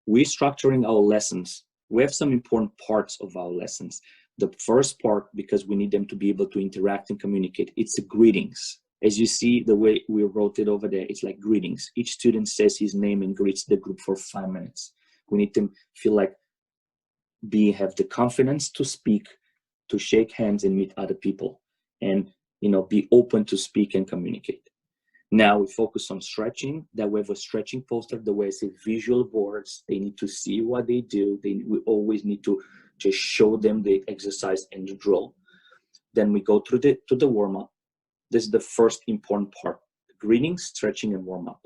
we're structuring our lessons. We have some important parts of our lessons. The first part, because we need them to be able to interact and communicate, it's the greetings. As you see, the way we wrote it over there, it's like greetings. Each student says his name and greets the group for 5 minutes. We need them to feel like have the confidence to speak, to shake hands and meet other people, and be open to speak and communicate. Now we focus on stretching. That we have a stretching poster, the way I say visual boards. They need to see what they do. We always need to just show them the exercise and the drill. Then we go to the warm-up. This is the first important part: greetings, stretching, and warm-up.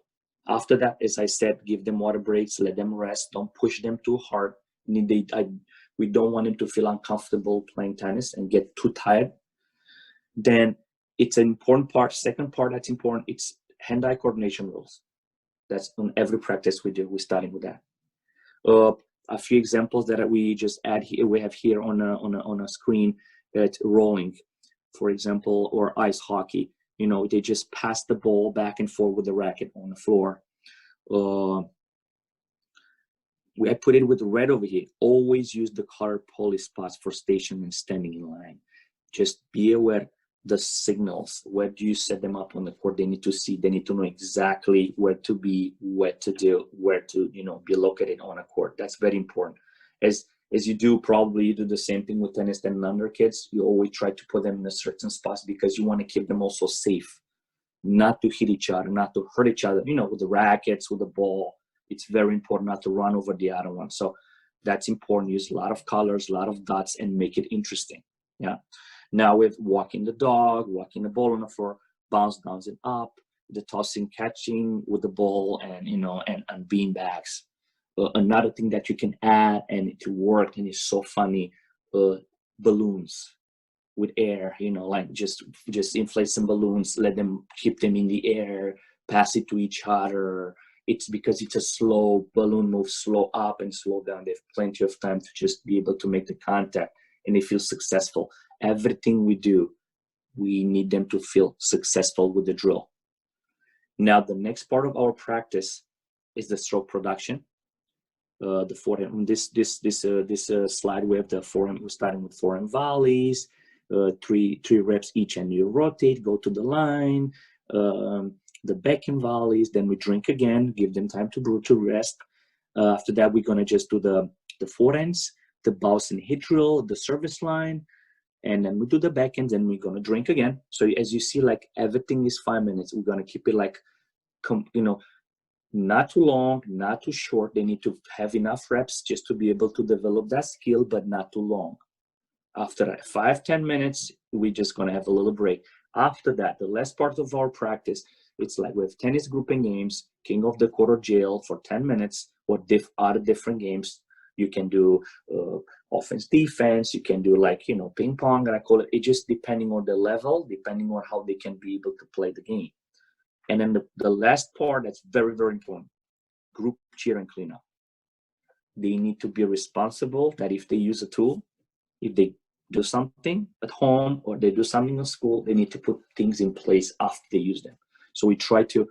After that, as I said, give them water breaks, let them rest. Don't push them too hard. We don't want them to feel uncomfortable playing tennis and get too tired. Then it's an important part. Second part that's important, it's hand-eye coordination rules. That's on every practice we do. We're starting with that. A few examples that we just add here. We have here on a screen. It's rolling, for example, or ice hockey. They just pass the ball back and forth with the racket on the floor. I put it with red over here. Always use the color poly spots for station and standing in line. Just be aware the signals. Where do you set them up on the court? They need to see. They need to know exactly where to be, what to do, where to be located on a court. That's very important. As you do, probably you do the same thing with tennis and under kids. You always try to put them in a certain spots because you want to keep them also safe, not to hit each other, not to hurt each other. With the rackets, with the ball. It's very important not to run over the other one. So that's important. Use a lot of colors, a lot of dots, and make it interesting. Yeah. Now with walking the dog, walking the ball on the floor, bounce down and up, the tossing, catching with the ball, and and bean bags. Another thing that you can add and it work and it's so funny, balloons with air. Like just inflate some balloons, let them keep them in the air, pass it to each other. It's because it's a slow balloon, moves slow up and slow down. They have plenty of time to just be able to make the contact and they feel successful. Everything we do, we need them to feel successful with the drill. Now, the next part of our practice is the stroke production. The forehand. This slide we have the forehand. We're starting with forehand volleys, three reps each, and you rotate, go to the line. The backhand volleys, then we drink again, give them time to rest. After that, we're gonna just do the forehands, the bounce and hit drill, the service line, and then we do the backhands, and we're gonna drink again. So as you see, like everything is 5 minutes. We're gonna keep it like, not too long, not too short. They need to have enough reps just to be able to develop that skill, but not too long. After that, 5-10 minutes, we're just gonna have a little break. After that, the last part of our practice, it's like we have tennis grouping games, king of the court or jail for 10 minutes, or other different games. You can do offense, defense. You can do like, ping pong, I call it. It just depending on the level, depending on how they can be able to play the game. And then the last part that's very, very important, group cheer and cleanup. They need to be responsible that if they use a tool, if they do something at home or they do something in school, they need to put things in place after they use them. So we try to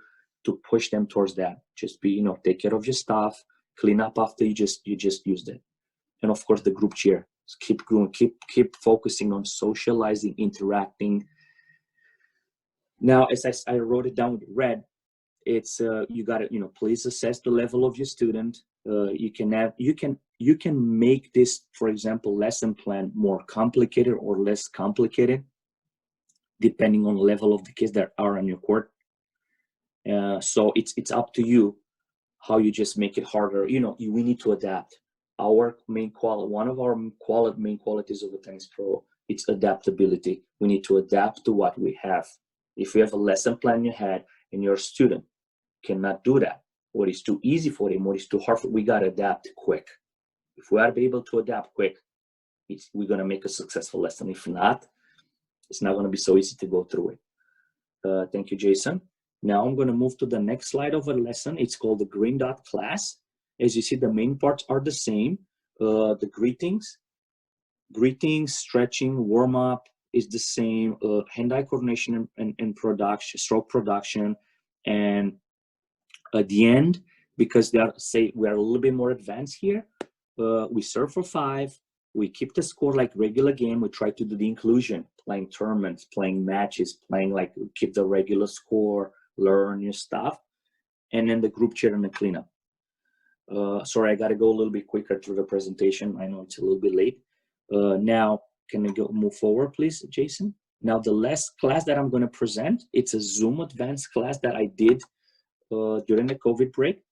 push them towards that. Just be, take care of your stuff, clean up after you just used it. And of course, the group cheer. keep going, keep focusing on socializing, interacting. Now, as I wrote it down with red, it's you got to, you know, please assess the level of your student. You can make this, for example, lesson plan more complicated or less complicated depending on the level of the kids that are on your court. So it's up to you how you just make it harder. You know, we need to adapt. Our one of our main qualities of a tennis pro, it's adaptability. We need to adapt to what we have. If you have a lesson plan in your head and your student cannot do that, what is too easy for him, what is too hard for, we got to adapt quick. If we are able to adapt quick, we're going to make a successful lesson. If not, it's not going to be so easy to go through it. Thank you, Jason. Now I'm going to move to the next slide of a lesson. It's called the green dot class. As you see, the main parts are the same. The greetings, stretching, warm up is the same. Hand-eye coordination and production, stroke production, and at the end, because we are a little bit more advanced here, we serve for 5. We keep the score like regular game. We try to do the inclusion, playing tournaments, playing matches, playing like keep the regular score, learn new stuff, and then the group chat and the cleanup. Sorry, I got to go a little bit quicker through the presentation. I know it's a little bit late. Now, can we move forward, please, Jason? Now, the last class that I'm going to present, it's a Zoom advanced class that I did during the COVID break.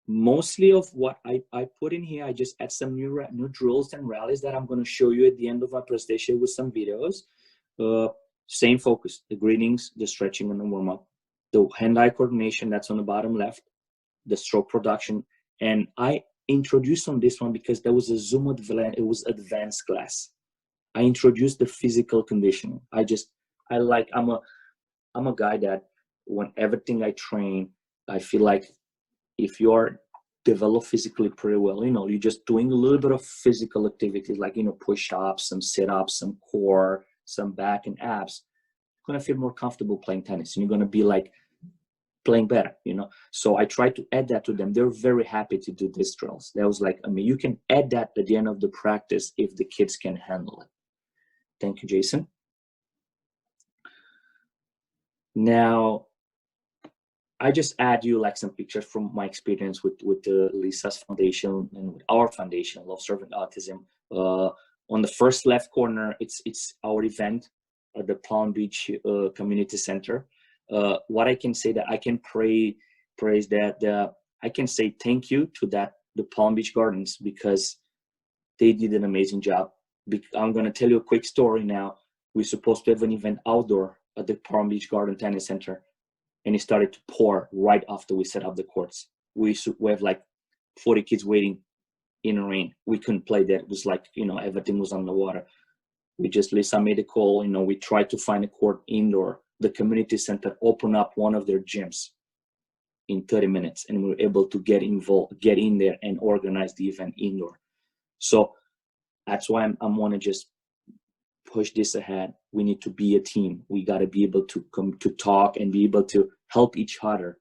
Mostly of what I put in here, I just add some new drills and rallies that I'm going to show you at the end of my presentation with some videos. Same focus, the greetings, the stretching, and the warm-up. The hand-eye coordination, that's on the bottom left. The stroke production. And I introduced on this one because there was a Zoom advanced, it was advanced class. I introduced the physical conditioning. I'm a guy that when everything I train, I feel like if you are developed physically pretty well, you know, you're just doing a little bit of physical activities like, you know, push-ups, some sit-ups, some core, some back and abs, you're going to feel more comfortable playing tennis and you're going to be like playing better, you know. So I tried to add that to them. They're very happy to do these drills. That was like, I mean, you can add that at the end of the practice if the kids can handle it. Thank you, Jason. Now, I just add you like some pictures from my experience with Lisa's foundation and with our foundation, Love Serving Autism. On the first left corner, it's our event at the Palm Beach Community Center. What I can say that I can praise that I can say thank you to the Palm Beach Gardens because they did an amazing job. I'm going to tell you a quick story now. We're supposed to have an event outdoor at the Palm Beach Garden Tennis Center, and it started to pour right after we set up the courts. We have like 40 kids waiting in the rain. We couldn't play that. It was like, you know, everything was on the water. Lisa made a call, you know, we tried to find a court indoor. The community center opened up one of their gyms in 30 minutes, and we were able to get in there and organize the event indoor. So that's why I want to just push this ahead. We need to be a team. We got to be able to come to talk and be able to help each other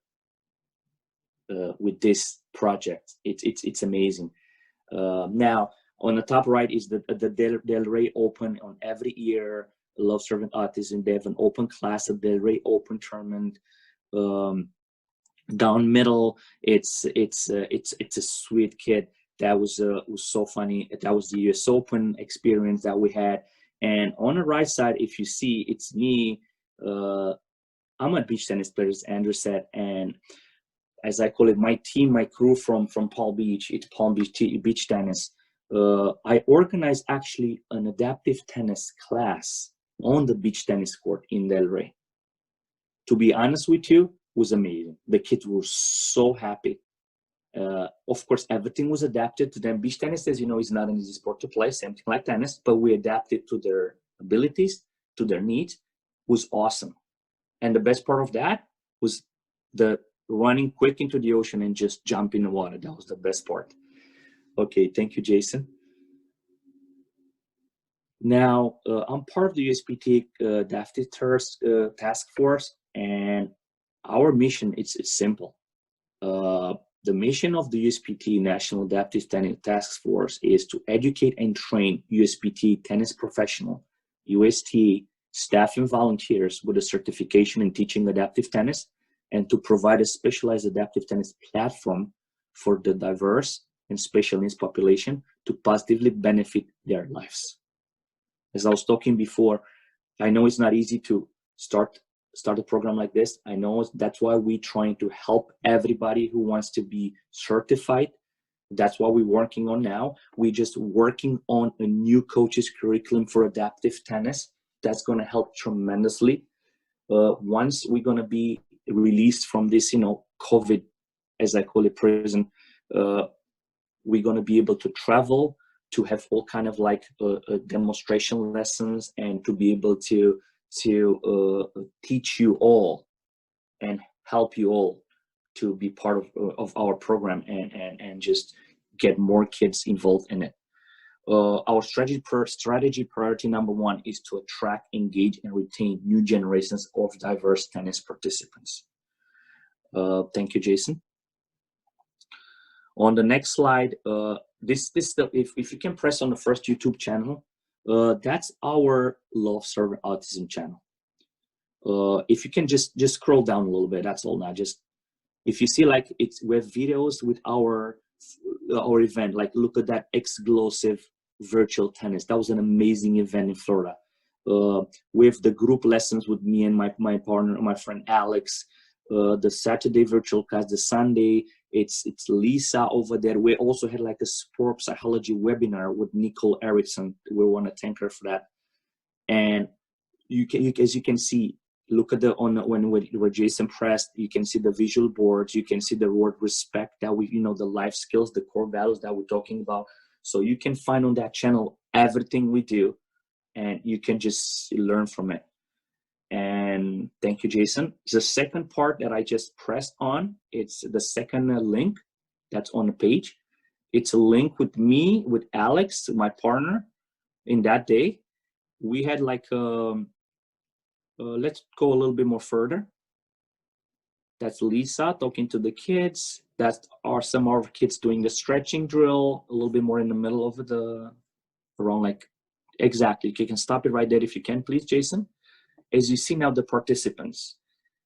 with this project. It's amazing. Now, on the top right is the Del Rey Open on every year. Love Serving Autism. They have an open class at Del Rey Open tournament. Down middle, it's a sweet kid. That was so funny. That was the US Open experience that we had. And on the right side, if you see, it's me. I'm a beach tennis player, as Andrew said, and as I call it, my team, my crew from Palm Beach. It's Palm Beach Beach Tennis. I organized actually an adaptive tennis class on the beach tennis court in Del Rey. To be honest with you, it was amazing. The kids were so happy. Of course, everything was adapted to them. Beach tennis, as you know, is not an easy sport to play, same thing like tennis, but we adapted to their abilities, to their needs. It was awesome. And the best part of that was the running quick into the ocean and just jump in the water. That was the best part. Okay, thank you, Jason. Now, I'm part of the USPTA adaptive task force, and our mission, it's simple. The mission of the USPTA National Adaptive Tennis Task Force is to educate and train USPTA tennis professional, USTA staff and volunteers with a certification in teaching adaptive tennis, and to provide a specialized adaptive tennis platform for the diverse and special needs population to positively benefit their lives. As I was talking before, I know it's not easy to start a program like this. I know that's why we're trying to help everybody who wants to be certified. That's what we're working on now. We're just working on a new coach's curriculum for adaptive tennis. That's going to help tremendously. Once we're going to be released from this, COVID, as I call it, prison, we're going to be able to travel, to have all kind of like demonstration lessons, and to be able to teach you all and help you all to be part of our program and just get more kids involved in it. Our strategy priority number one is to attract, engage, and retain new generations of diverse tennis participants. Thank you, Jason. On the next slide, if you can press on the first YouTube channel, that's our Love Serving Autism channel. If you can just scroll down a little bit, that's all. Now, just if you see like we have videos with our event, like look at that explosive virtual tennis. That was an amazing event in Florida. With the group lessons with me and my partner, my friend Alex, the Saturday virtual class, the Sunday, it's Lisa over there. We also had like a sport psychology webinar with Nicole Erickson. We want to thank her for that. And as you can see, look at where Jason pressed, you can see the visual boards, you can see the word respect, that the life skills, the core values that we're talking about. So you can find on that channel everything we do, and you can just learn from it. And thank you, Jason. The second part that I just pressed on, it's the second link that's on the page. It's a link with me, with Alex, my partner. In that day, we had like, let's go a little bit more further. That's Lisa talking to the kids. That are some of our kids doing the stretching drill, a little bit more in the middle of around like, exactly. You can stop it right there if you can, please, Jason. As you see now, the participants.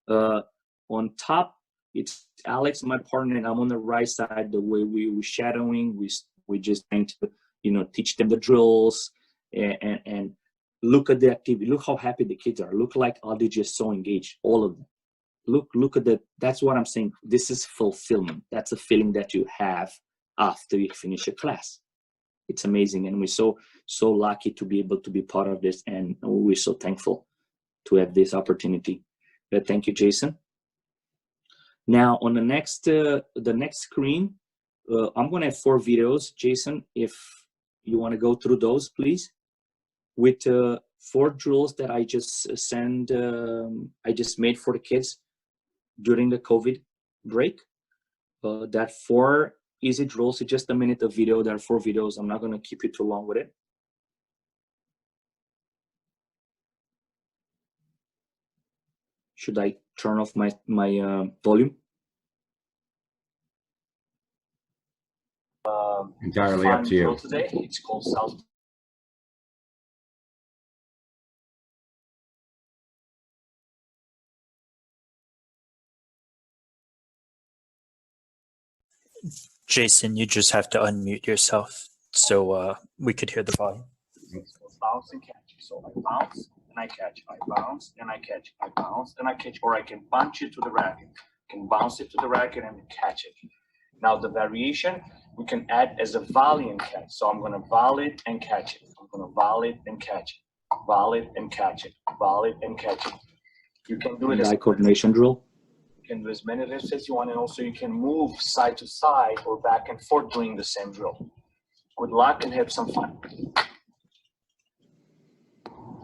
On top, it's Alex, my partner, and I'm on the right side. The way we were shadowing, we just trying to, teach them the drills and look at the activity. Look how happy the kids are. Look like they're just so engaged, all of them. Look at that. That's what I'm saying. This is fulfillment. That's a feeling that you have after you finish a class. It's amazing, and we're so lucky to be able to be part of this, and we're so thankful to have this opportunity. Thank you, Jason. Now on the next screen, I'm gonna have 4 videos. Jason, if you want to go through those, please, with 4 drills that I just I just made for the kids during the COVID break. That 4 easy drills. It's just a minute of video. There are 4 videos. I'm not gonna keep you too long with it. Should I turn off my volume? Entirely up to you. Today, it's called self. Jason, you just have to unmute yourself so we could hear the volume. Bounce and catch. So I bounce and I catch. I bounce and I catch. I bounce and I catch. Or I can punch it to the racket. I can bounce it to the racket and catch it. Now the variation we can add as a volley and catch. So I'm going to volley it and catch it. I'm going to volley it and catch it. Volley it and catch it. Volley it and catch it. You can do it as a coordination drill. You can do as many reps as you want, and also you can move side to side or back and forth doing the same drill. Good luck and have some fun.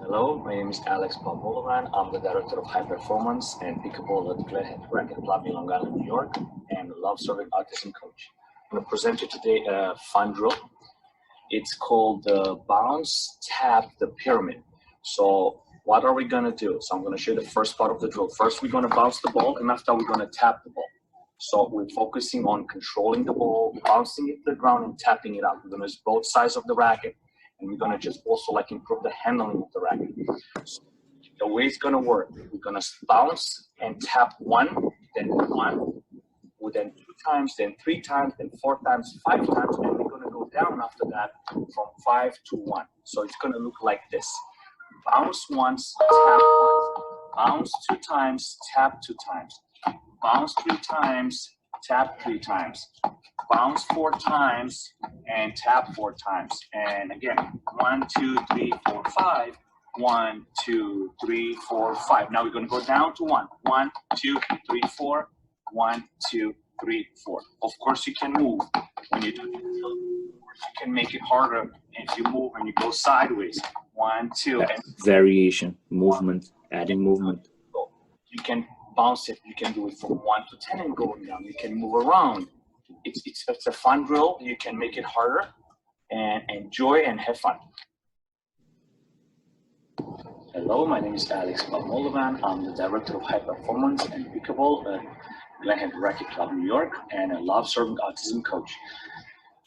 Hello, my name is Alex Popmolovan. I'm the Director of High Performance and Pickleball at Glenhead Racket Club in Long Island, New York, and Love Serving Autism Coach. I'm going to present you today a fun drill. It's called Bounce Tap the Pyramid. So what are we going to do? So I'm going to show you the first part of the drill. First, we're going to bounce the ball, and after we're going to tap the ball. So we're focusing on controlling the ball, bouncing it to the ground and tapping it out. We're gonna use both sides of the racket, and we're gonna just also like improve the handling of the racket. So the way it's gonna work, we're gonna bounce and tap one, then one, then 2 times, then 3 times, then 4 times, 5 times, and we're gonna go down after that from 5 to 1. So it's gonna look like this. Bounce once, tap once, bounce 2 times, tap 2 times, bounce 3 times, tap 3 times, bounce 4 times, and tap 4 times. And again, 1, 2, 3, 4, 5. 1, 2, 3, 4, 5. Now we're going to go down to 1. 1, 2, 3, 4. 1, 2, 3, 4. Of course, you can move when you do this. You can make it harder if you move and you go sideways. 1, 2, and variation, movement, adding movement. you can bounce it. You can do it from 1 to 10 and going down. You can move around. It's a fun drill. You can make it harder and enjoy and have fun. Hello, my name is Alex Popmolovan. I'm the Director of High Performance and Pickleball at Glenhead Racket Club, New York, and a love serving autism coach.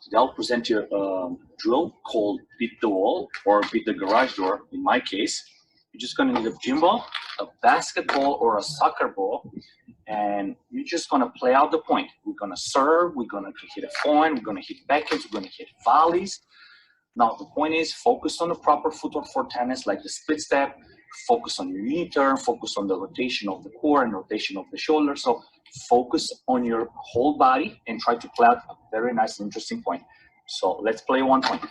Today I'll present you a drill called Beat the Wall or Beat the Garage Door. In my case, you're just going to need a gym ball, a basketball, or a soccer ball, and you're just going to play out the point. We're going to serve, we're going to hit a point, we're going to hit backhands, we're going to hit volleys. Now, the point is focus on the proper footwork for tennis, like the split step, focus on your U-turn, focus on the rotation of the core and rotation of the shoulder. So focus on your whole body and try to play out a very nice, interesting point. So let's play one point.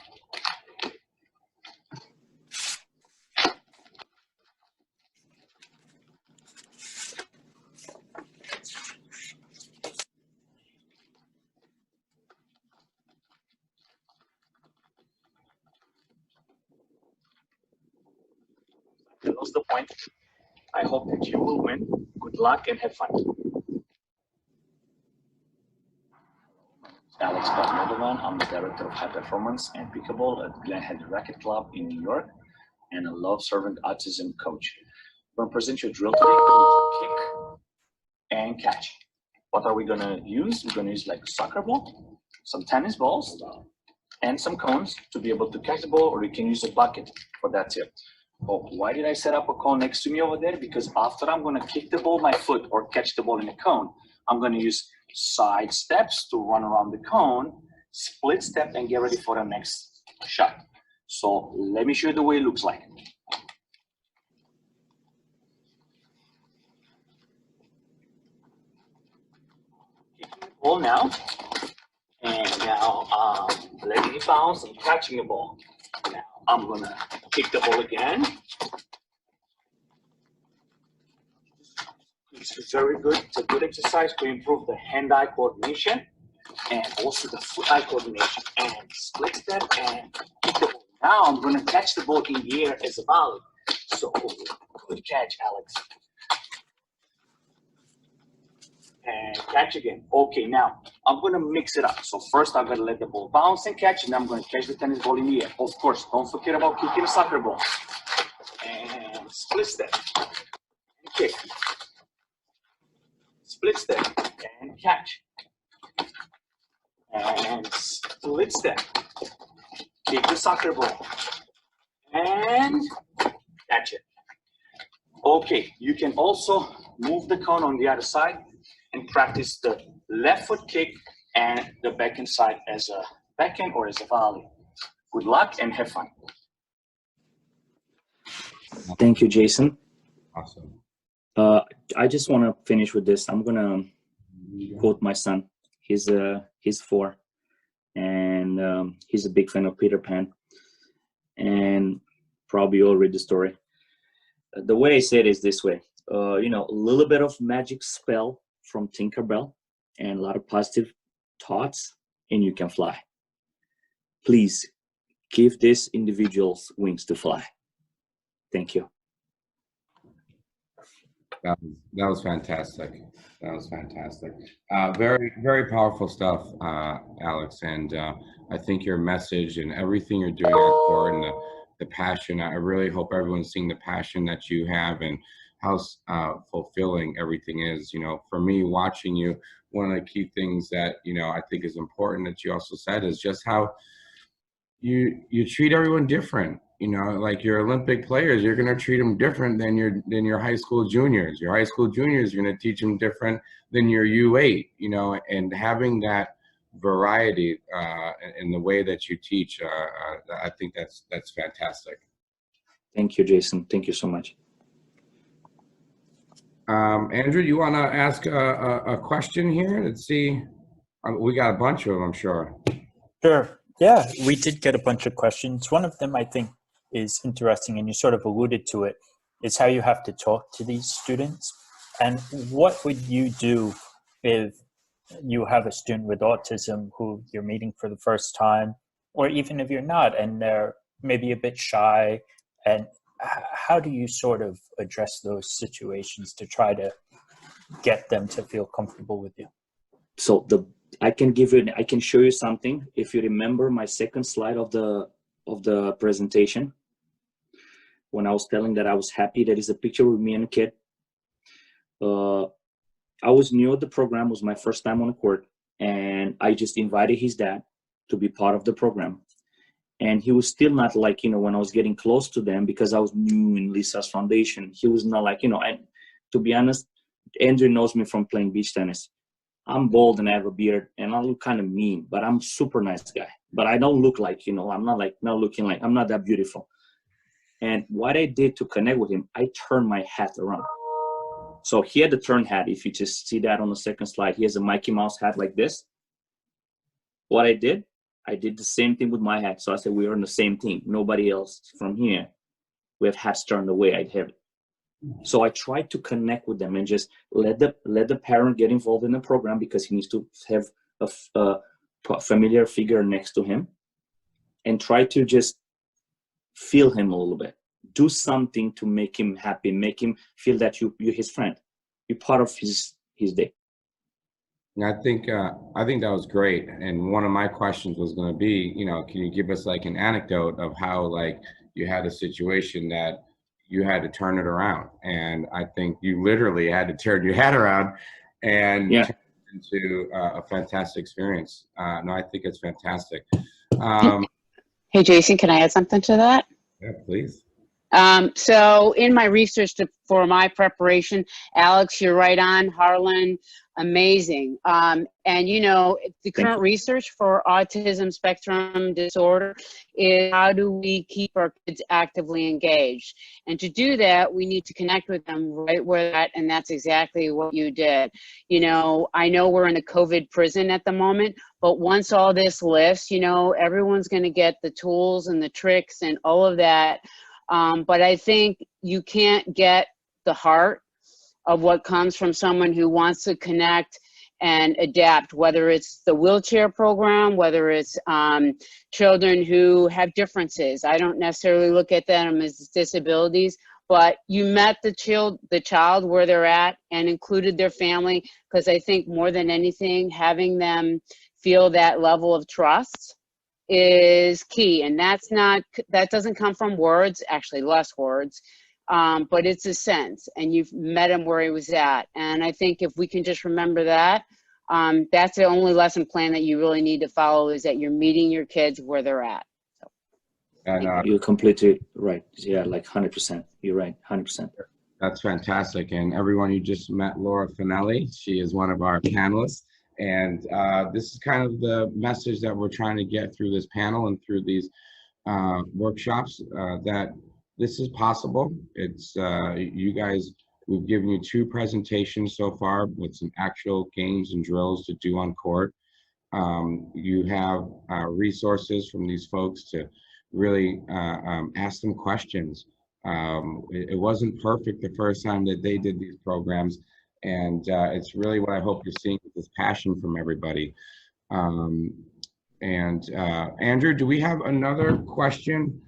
That was the point. I hope that you will win. Good luck and have fun. Alex Popmolovan. I'm the Director of High Performance and Pickleball at Glenhead Racket Club in New York, and a love-serving autism coach. I'm going to present you a drill today called kick and catch. What are we going to use? We're going to use like a soccer ball, some tennis balls, and some cones to be able to catch the ball, or you can use a bucket for that too. Oh, why did I set up a cone next to me over there? Because after I'm going to kick the ball with my foot or catch the ball in a cone, I'm going to use side steps to run around the cone, split step, and get ready for the next shot. So let me show you the way it looks like. Kicking the ball now, and now letting it bounce and catching the ball. Now I'm going to kick the ball again. It's very good. It's a good exercise to improve the hand-eye coordination and also the foot-eye coordination. And split step and kick the ball. Now I'm going to catch the ball in the air as a volley. So good catch, Alex. And catch again. Okay, now I'm going to mix it up. So first I'm going to let the ball bounce and catch, and then I'm going to catch the tennis ball in the air. Of course, don't forget about kicking a soccer ball. And split step and kick. Split step and catch. And split step. Kick the soccer ball. And catch it. Okay, you can also move the cone on the other side and practice the left foot kick and the backhand side as a backhand or as a volley. Good luck and have fun. Thank you, Jason. Awesome. I just want to finish with this. I'm gonna quote my son. He's 4, and he's a big fan of Peter Pan. And probably you all read the story. The way I say it is this way: you know, a little bit of magic spell from Tinkerbell, and a lot of positive thoughts, and you can fly. Please give these individuals wings to fly. Thank you. That was fantastic. That was fantastic. Very, very powerful stuff, Alex. And I think your message and everything you're doing on court and the passion, I really hope everyone's seeing the passion that you have and fulfilling everything is. You know, for me, watching you, one of the key things that, you know, I think is important that you also said is just how you treat everyone different. You know, like your Olympic players, you're going to treat them different than your high school juniors. Your high school juniors, you're going to teach them different than your U8. You know, and having that variety in the way that you teach, I think that's fantastic. Thank you, Jason. Thank you so much. Andrew, you want to ask a question here? Let's see. We got a bunch of them, I'm sure. Sure. Yeah, we did get a bunch of questions. One of them I think is interesting, and you sort of alluded to it, is how you have to talk to these students. And what would you do if you have a student with autism who you're meeting for the first time, or even if you're not, and they're maybe a bit shy, and how do you sort of address those situations to try to get them to feel comfortable with you? So I can show you something. If you remember my second slide of the presentation, when I was telling that I was happy, there is a picture with me and a kid. I was new at the program, was my first time on the court, and I just invited his dad to be part of the program. And he was still not like, you know, when I was getting close to them, because I was new in Lisa's foundation, he was not like, you know, and to be honest, Andrew knows me from playing beach tennis. I'm bald and I have a beard and I look kind of mean, but I'm a super nice guy. But I don't look like, you know, I'm not that beautiful. And what I did to connect with him, I turned my hat around. So he had the turn hat. If you just see that on the second slide, he has a Mickey Mouse hat like this. What I did the same thing with my hat. So I said, we're on the same team. Nobody else from here. We have hats turned the way I'd have it. So I tried to connect with them and just let the parent get involved in the program, because he needs to have a familiar figure next to him, and try to just feel him a little bit. Do something to make him happy, make him feel that you're his friend. You're part of his day. I think that was great. And one of my questions was going to be, you know, can you give us like an anecdote of how like you had a situation that you had to turn it around? And I think you literally had to turn your head around and turn it into a fantastic experience. No, I think it's fantastic. Hey, Jason, can I add something to that? Yeah, please. So in my research for my preparation, Alex, you're right on. Harlan, amazing. And you know, the current research for autism spectrum disorder is how do we keep our kids actively engaged? And to do that, we need to connect with them right where they're at, and that's exactly what you did. You know, I know we're in a COVID prison at the moment, but once all this lifts, you know, everyone's going to get the tools and the tricks and all of that. But I think you can't get the heart of what comes from someone who wants to connect and adapt, whether it's the wheelchair program, whether it's children who have differences. I don't necessarily look at them as disabilities, but you met the child where they're at and included their family, because I think more than anything, having them feel that level of trust is key. And that doesn't come from words, actually less words, but it's a sense, and you've met him where he was at. And I think if we can just remember that, that's the only lesson plan that you really need to follow, is that you're meeting your kids where they're at. So, And you're completely right. Yeah, like 100%. You're right, 100%. That's fantastic. And everyone, you just met Laura Finelli. She is one of our panelists. And this is kind of the message that we're trying to get through this panel and through these workshops, that this is possible. It's you guys, we've given you 2 presentations so far with some actual games and drills to do on court. You have resources from these folks to really ask them questions. It wasn't perfect the first time that they did these programs. And it's really what I hope you're seeing, with this passion from everybody. Andrew, do we have another question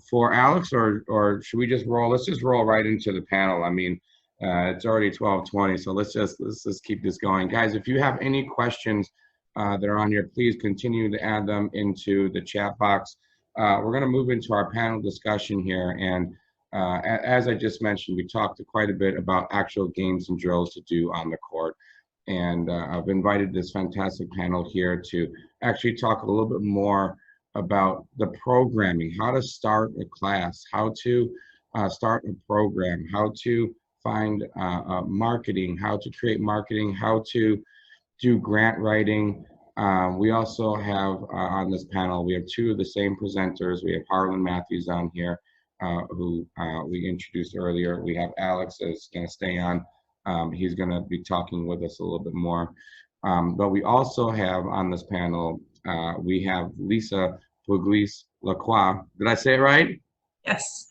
for Alex, or should we just roll? Let's just roll right into the panel. I mean, it's already 12:20, so let's just keep this going. Guys, if you have any questions that are on here, please continue to add them into the chat box. We're going to move into our panel discussion here, and as I just mentioned, we talked quite a bit about actual games and drills to do on the court. And I've invited this fantastic panel here to actually talk a little bit more about the programming, how to start a class, how to start a program, how to find marketing, how to create marketing, how to do grant writing. We also have on this panel, we have two of the same presenters. We have Harlan Matthews on here, who we introduced earlier. We have Alex that's going to stay on. He's going to be talking with us a little bit more. But we also have on this panel, we have Lisa Pugliese Lacroix. Did I say it right? Yes.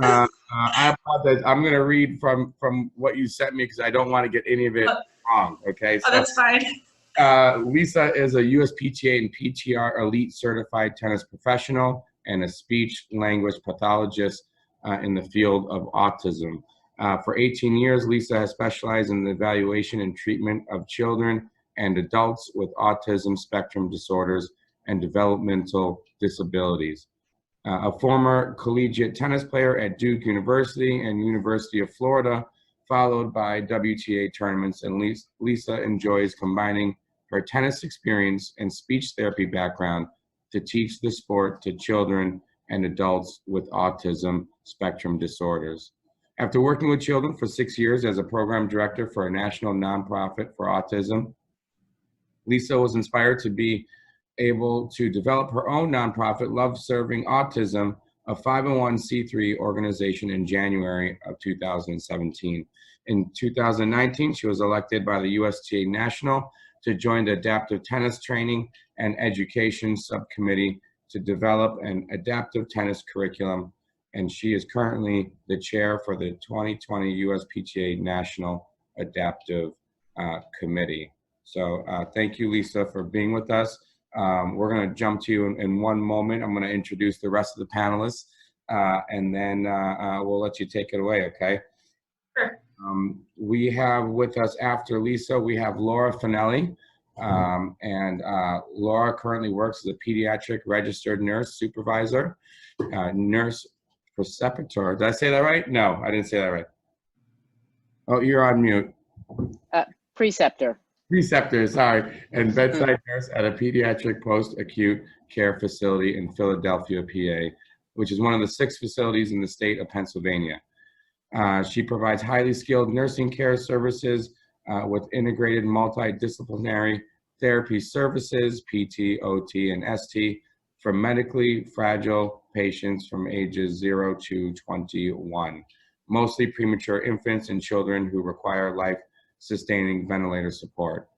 I apologize. I'm going to read from what you sent me because I don't want to get any of it wrong. Okay. Oh, that's fine. Lisa is a USPTA and PTR Elite Certified Tennis Professional and a speech language pathologist in the field of autism. For 18 years, Lisa has specialized in the evaluation and treatment of children and adults with autism spectrum disorders and developmental disabilities. A former collegiate tennis player at Duke University and University of Florida, followed by WTA tournaments, and Lisa enjoys combining her tennis experience and speech therapy background to teach the sport to children and adults with autism spectrum disorders. After working with children for 6 years as a program director for a national nonprofit for autism, Lisa was inspired to be able to develop her own nonprofit, Love Serving Autism, a 501c3 organization in January of 2017. In 2019, she was elected by the USTA National to join the Adaptive Tennis Training and Education Subcommittee to develop an adaptive tennis curriculum, and she is currently the chair for the 2020 USPTA National Adaptive Committee. So thank you, Lisa, for being with us. We're going to jump to you in one moment. I'm going to introduce the rest of the panelists, and then we'll let you take it away, okay? Sure. We have with us after Lisa, we have Laura Finelli. And Laura currently works as a pediatric registered nurse supervisor, nurse preceptor. Did I say that right? No, I didn't say that right. Oh, you're on mute. Preceptor. Preceptor, sorry, and bedside nurse at a pediatric post-acute care facility in Philadelphia, PA, which is one of the 6 facilities in the state of Pennsylvania. She provides highly skilled nursing care services with integrated multidisciplinary therapy services, PT, OT, and ST, for medically fragile patients from ages 0 to 21, mostly premature infants and children who require life-sustaining ventilator support.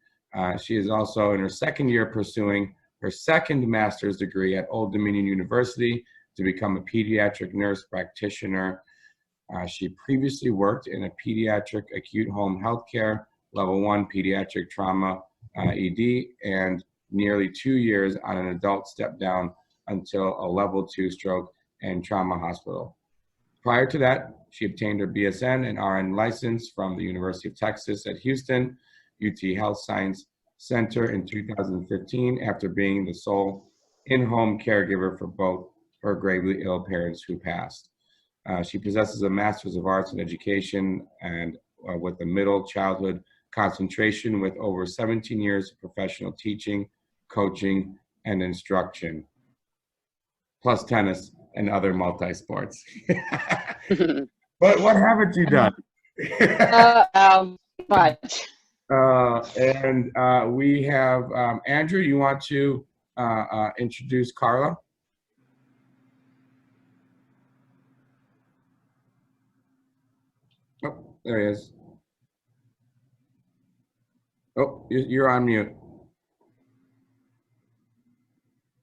She is also in her 2nd year pursuing her 2nd master's degree at Old Dominion University to become a pediatric nurse practitioner. She previously worked in a pediatric acute home healthcare, level 1 pediatric trauma ED, and nearly 2 years on an adult step down until a level 2 stroke and trauma hospital. Prior to that, she obtained her BSN and RN license from the University of Texas at Houston, UT Health Science Center in 2015 after being the sole in-home caregiver for both her gravely ill parents who passed. She possesses a Master's of Arts in Education and with a middle childhood concentration with over 17 years of professional teaching, coaching, and instruction, plus tennis and other multi-sports. What haven't you done? Much. And we have Andrew, you want to introduce Carla? Oh, there he is. Oh, you're on mute.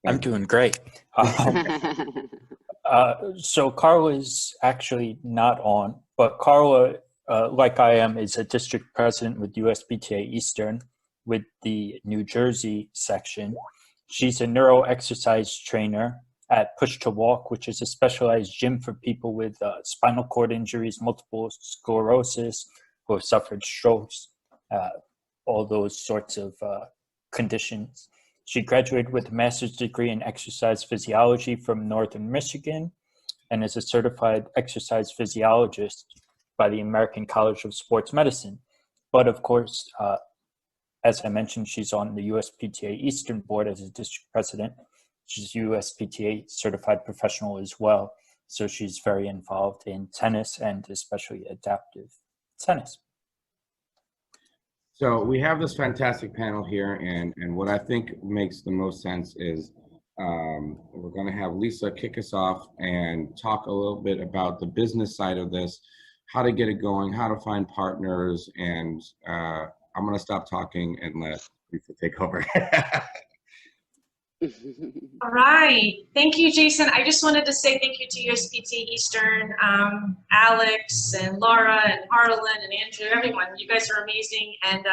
I'm doing great. So Carla's actually not on, but Carla, like I am, is a district president with USPTA Eastern with the New Jersey section. She's a neuro exercise trainer at Push to Walk, which is a specialized gym for people with spinal cord injuries, multiple sclerosis, who have suffered strokes, all those sorts of conditions. She graduated with a master's degree in exercise physiology from Northern Michigan. and is a certified exercise physiologist by the American College of Sports Medicine. But of course, as I mentioned, she's on the USPTA Eastern Board as a district president. She's USPTA certified professional as well. So she's very involved in tennis and especially adaptive tennis. So we have this fantastic panel here, and what I think makes the most sense is we're going to have Lisa kick us off and talk a little bit about the business side of this, how to get it going, how to find partners, and I'm going to stop talking and let Lisa take over. All right. Thank you, Jason. I just wanted to say thank you to USPTA Eastern, Alex and Laura and Harlan and Andrew, everyone. You guys are amazing. And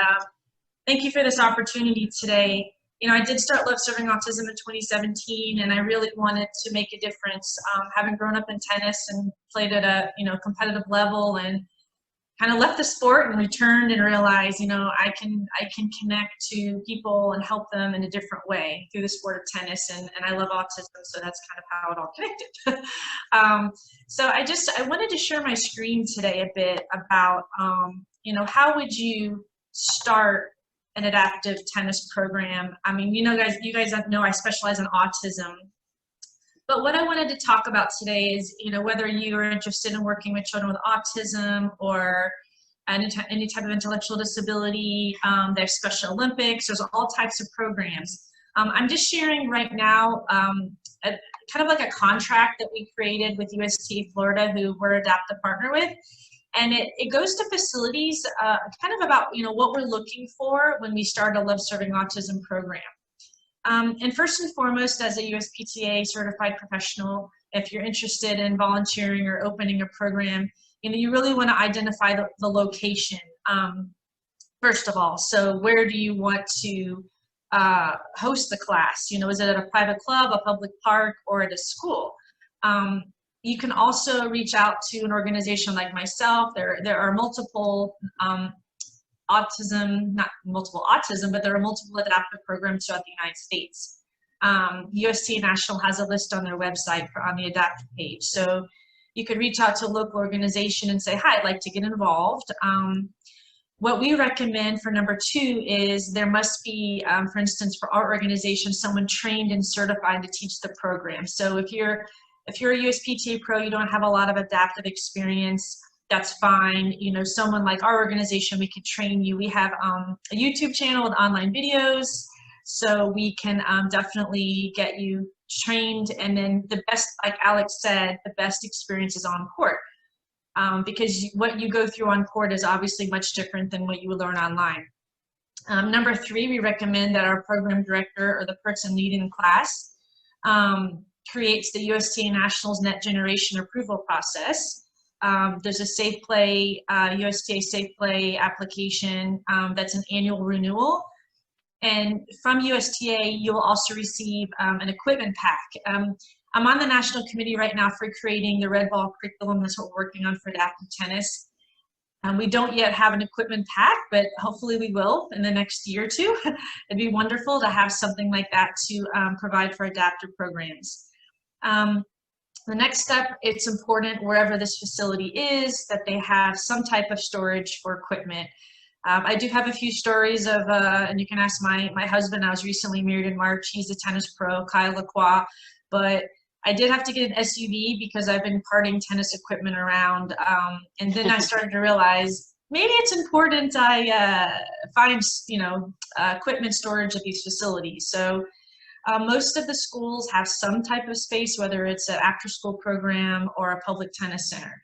thank you for this opportunity today. You know, I did start Love Serving Autism in 2017, and I really wanted to make a difference. Having grown up in tennis and played at a, competitive level, and kind of left the sport and returned and realized, I can connect to people and help them in a different way through the sport of tennis. And I love autism, so that's kind of how it all connected. So I wanted to share my screen today a bit about, how would you start an adaptive tennis program? I mean, you guys know I specialize in autism. But what I wanted to talk about today is, whether you are interested in working with children with autism or any type of intellectual disability, there's Special Olympics, there's all types of programs. I'm just sharing right now kind of like a contract that we created with USTA Florida, who we're adaptive partner with. And it goes to facilities kind of about, what we're looking for when we start a Love Serving Autism program. And first and foremost, as a USPTA certified professional, if you're interested in volunteering or opening a program, you really want to identify the location, first of all. So where do you want to host the class? Is it at a private club, a public park, or at a school? You can also reach out to an organization like myself. There are multiple not multiple autism, but there are multiple adaptive programs throughout the United States. USTA National has a list on their website on the adaptive page. So you could reach out to a local organization and say, hi, I'd like to get involved. What we recommend for number 2 is there must be, for instance, for our organization, someone trained and certified to teach the program. So if you're a USPTA pro, you don't have a lot of adaptive experience, that's fine. Someone like our organization, we could train you. We have a YouTube channel with online videos, so we can definitely get you trained. And then the best, like Alex said, the best experience is on court, because what you go through on court is obviously much different than what you would learn online. Number 3, we recommend that our program director or the person leading the class creates the USTA Nationals Net Generation approval process. There's a Safe Play, USTA Safe Play application that's an annual renewal. And from USTA, you'll also receive an equipment pack. I'm on the national committee right now for creating the red ball curriculum. That's what we're working on for adaptive tennis. We don't yet have an equipment pack, but hopefully we will in the next year or two. It'd be wonderful to have something like that to provide for adaptive programs. The next step, it's important wherever this facility is that they have some type of storage for equipment. I do have a few stories of, and you can ask my husband. I was recently married in March. He's a tennis pro, Kyle Lacroix, but I did have to get an SUV because I've been carting tennis equipment around. And then I started to realize maybe it's important I find, equipment storage at these facilities. So most of the schools have some type of space, whether it's an after-school program or a public tennis center.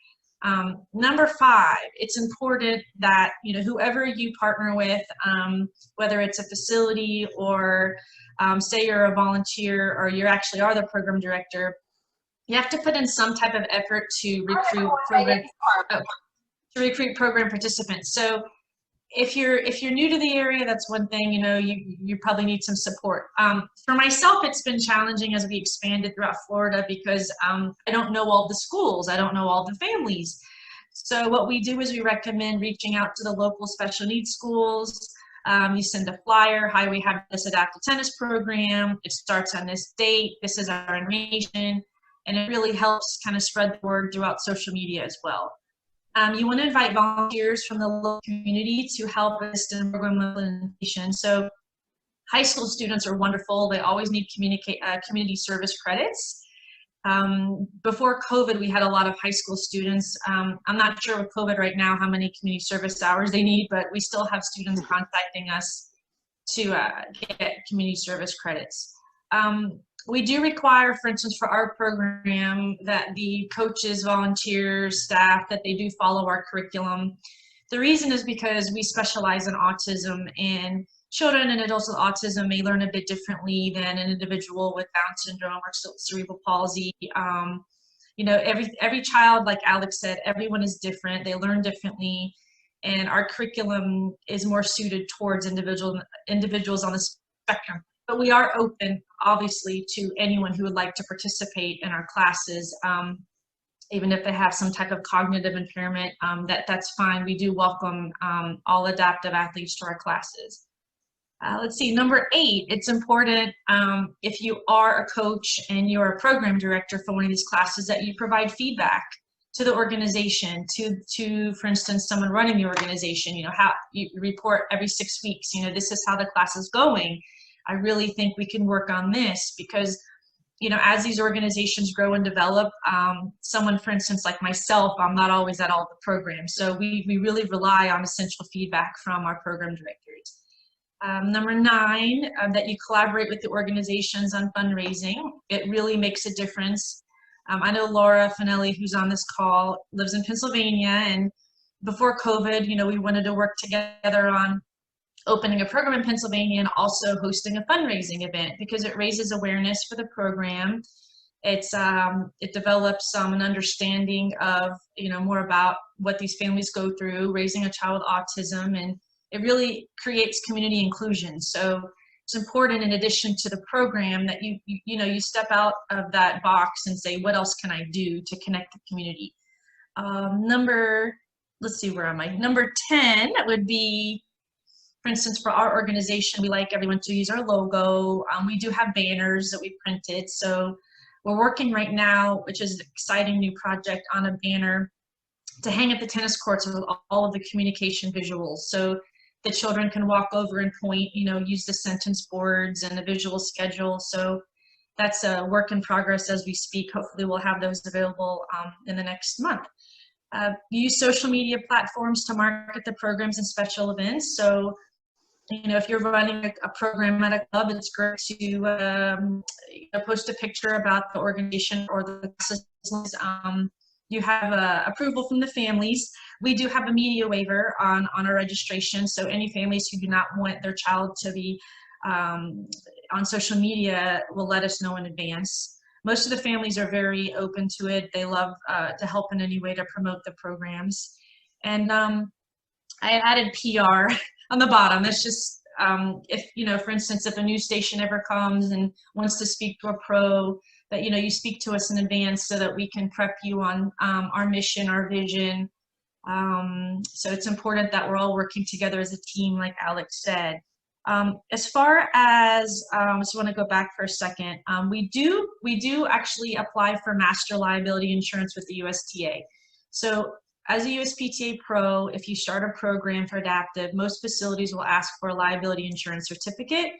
Number 5, it's important that, whoever you partner with, whether it's a facility or say you're a volunteer or you actually are the program director, you have to put in some type of effort to recruit program participants. So if you're new to the area, that's one thing, you probably need some support. For myself, it's been challenging as we expanded throughout Florida because I don't know all the schools, I don't know all the families. So what we do is we recommend reaching out to the local special needs schools. You send a flyer, hi, we have this adaptive tennis program, it starts on this date, this is our information. and it really helps kind of spread the word throughout social media as well. You want to invite volunteers from the local community to help assist in program implementation. So high school students are wonderful. They always need community service credits. Before COVID, we had a lot of high school students. I'm not sure with COVID right now how many community service hours they need, but we still have students contacting us to get community service credits. We do require, for instance, for our program, that the coaches, volunteers, staff, that they do follow our curriculum. The reason is because we specialize in autism, and children and adults with autism may learn a bit differently than an individual with Down syndrome or cerebral palsy. You know, every child, like Alex said, everyone is different. They learn differently, and our curriculum is more suited towards individuals on the spectrum. But we are open, obviously, to anyone who would like to participate in our classes, even if they have some type of cognitive impairment. That's fine. We do welcome all adaptive athletes to our classes. Let's see, number 8, it's important if you are a coach and you're a program director for one of these classes that you provide feedback to the organization, to for instance, someone running the organization. You know, how you report every 6 weeks, you know, this is how the class is going. I really think we can work on this, because, you know, as these organizations grow and develop, someone, for instance, like myself, I'm not always at all the programs. So we really rely on essential feedback from our program directors. Number 9, that you collaborate with the organizations on fundraising. It really makes a difference. I know Laura Finelli, who's on this call, lives in Pennsylvania, and before COVID, you know, we wanted to work together on opening a program in Pennsylvania and also hosting a fundraising event, because it raises awareness for the program. It develops an understanding of, you know, more about what these families go through raising a child with autism, and it really creates community inclusion. So it's important, in addition to the program, that you step out of that box and say, what else can I do to connect the community? Let's see, where am I? Number 10 would be, for instance, for our organization, we like everyone to use our logo. We do have banners that we printed. So we're working right now, which is an exciting new project, on a banner to hang at the tennis courts with all of the communication visuals. So the children can walk over and point, you know, use the sentence boards and the visual schedule. So that's a work in progress as we speak. Hopefully we'll have those available in the next month. Use social media platforms to market the programs and special events. So, you know, if you're running a program at a club, it's great to post a picture about the organization or the classes. You have approval from the families. We do have a media waiver on our registration, so any families who do not want their child to be on social media will let us know in advance. Most of the families are very open to it. They love to help in any way to promote the programs. And I added PR on the bottom. That's just, if, you know, for instance, if a news station ever comes and wants to speak to a pro, that, you know, you speak to us in advance so that we can prep you on our mission, our vision. So it's important that we're all working together as a team, like Alex said. As far as, I just want to go back for a second. We do actually apply for master liability insurance with the USPTA. So as a USPTA pro, if you start a program for adaptive, most facilities will ask for a liability insurance certificate,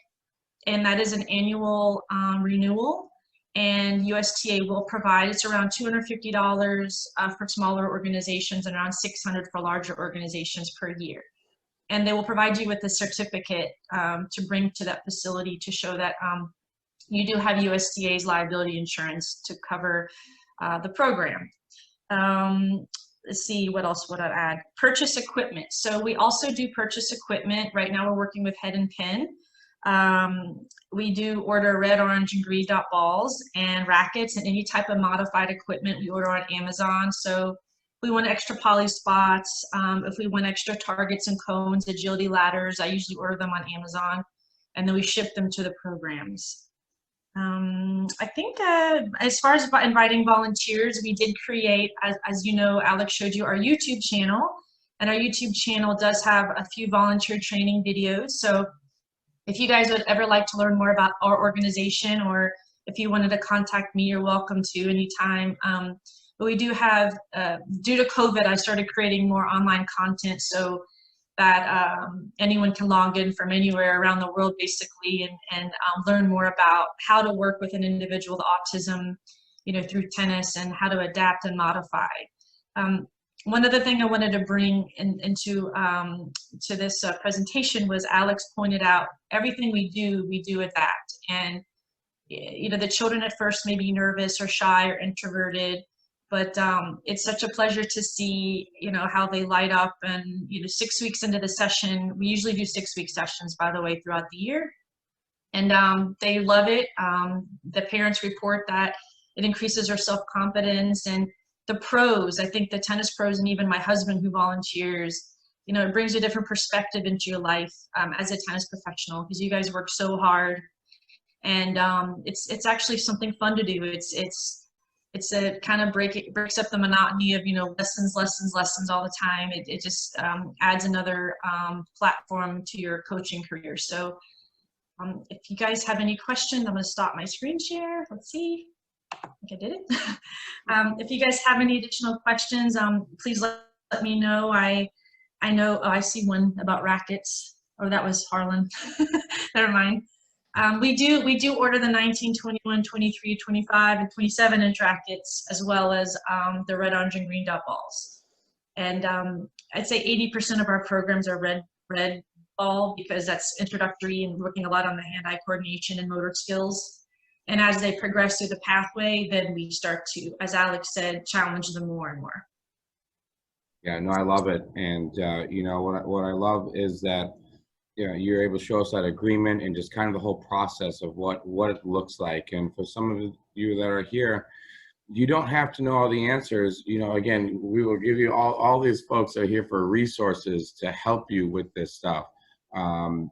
and that is an annual renewal. And USTA will provide, it's around $250 for smaller organizations and around $600 for larger organizations per year. And they will provide you with a certificate to bring to that facility to show that you do have USDA's liability insurance to cover the program. Let's see, what else would I add? Purchase equipment. So we also do purchase equipment. Right now we're working with Head and Pen. We do order red, orange, and green dot balls and rackets and any type of modified equipment we order on Amazon. So if we want extra poly spots, if we want extra targets and cones, agility ladders, I usually order them on Amazon, and then we ship them to the programs. I think as far as inviting volunteers, we did create, as you know, Alex showed you our YouTube channel, and our YouTube channel does have a few volunteer training videos. So if you guys would ever like to learn more about our organization or if you wanted to contact me, you're welcome to anytime. But we do have, due to COVID, I started creating more online content so that anyone can log in from anywhere around the world, basically, and learn more about how to work with an individual with autism, you know, through tennis, and how to adapt and modify. One other thing I wanted to bring into to this presentation was Alex pointed out everything we do adapt. And you know, the children at first may be nervous or shy or introverted, but it's such a pleasure to see, you know, how they light up. And, you know, 6 weeks into the session, we usually do 6-week sessions, by the way, throughout the year. And they love it. The parents report that it increases their self-confidence. And the pros, I think the tennis pros, and even my husband who volunteers, you know, it brings a different perspective into your life as a tennis professional, because you guys work so hard. And it's actually something fun to do. It's a kind of breaks up the monotony of, you know, lessons all the time. It just adds another platform to your coaching career. So if you guys have any questions, I'm going to stop my screen share. Let's see. I think I did it. If you guys have any additional questions, please let me know. I know, oh, I see one about rackets. Oh, that was Harlan. Never mind. We do order the 19, 21, 23, 25, and 27 inch rackets, as well as the red, orange, and green dot balls. And I'd say 80% of our programs are red ball, because that's introductory and working a lot on the hand-eye coordination and motor skills. And as they progress through the pathway, then we start to, as Alex said, challenge them more and more. Yeah, no, I love it. And you know, what I love is that, you know, you're able to show us that agreement and just kind of the whole process of what it looks like. And for some of you that are here, you don't have to know all the answers. You know, again, we will give you all these folks are here for resources to help you with this stuff. And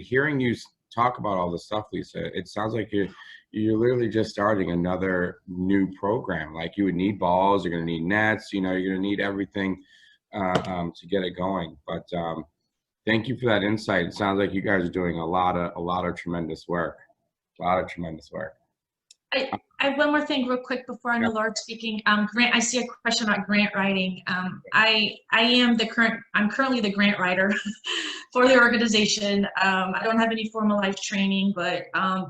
hearing you talk about all this stuff, Lisa, it sounds like you're literally just starting another new program. Like, you would need balls, you're going to need nets, you know, you're going to need everything to get it going. But thank you for that insight. It sounds like you guys are doing a lot of tremendous work. I have one more thing real quick before I know Laura's speaking. Grant, I see a question about grant writing. I'm currently the grant writer for the organization. I don't have any formal life training, but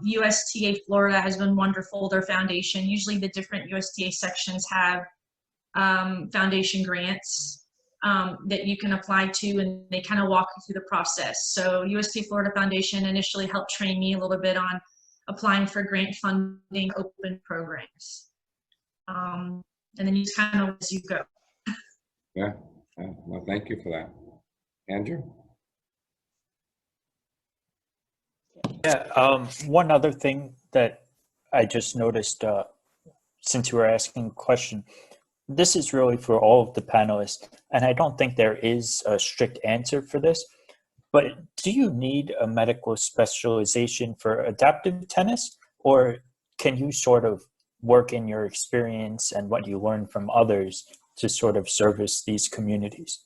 USTA Florida has been wonderful. Their foundation, usually the different USTA sections have foundation grants that you can apply to, and they kind of walk you through the process. So USTA Florida Foundation initially helped train me a little bit on applying for grant funding, open programs. And then you just kind of as you go. Yeah, well, thank you for that. Andrew? Yeah, one other thing that I just noticed, since you were asking a question, this is really for all of the panelists, and I don't think there is a strict answer for this, but do you need a medical specialization for adaptive tennis, or can you sort of work in your experience and what you learn from others to sort of service these communities?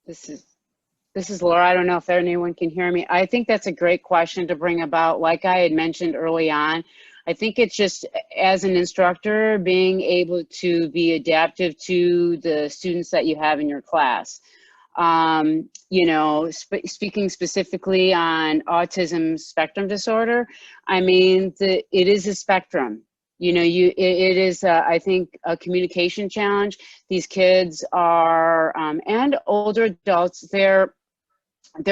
This is Laura. I don't know if anyone can hear me. I think that's a great question to bring about. Like I had mentioned early on, I think it's just, as an instructor, being able to be adaptive to the students that you have in your class. You know, speaking specifically on autism spectrum disorder, I mean, it is a spectrum. You know, it is, I think, a communication challenge. These kids are, and older adults, they're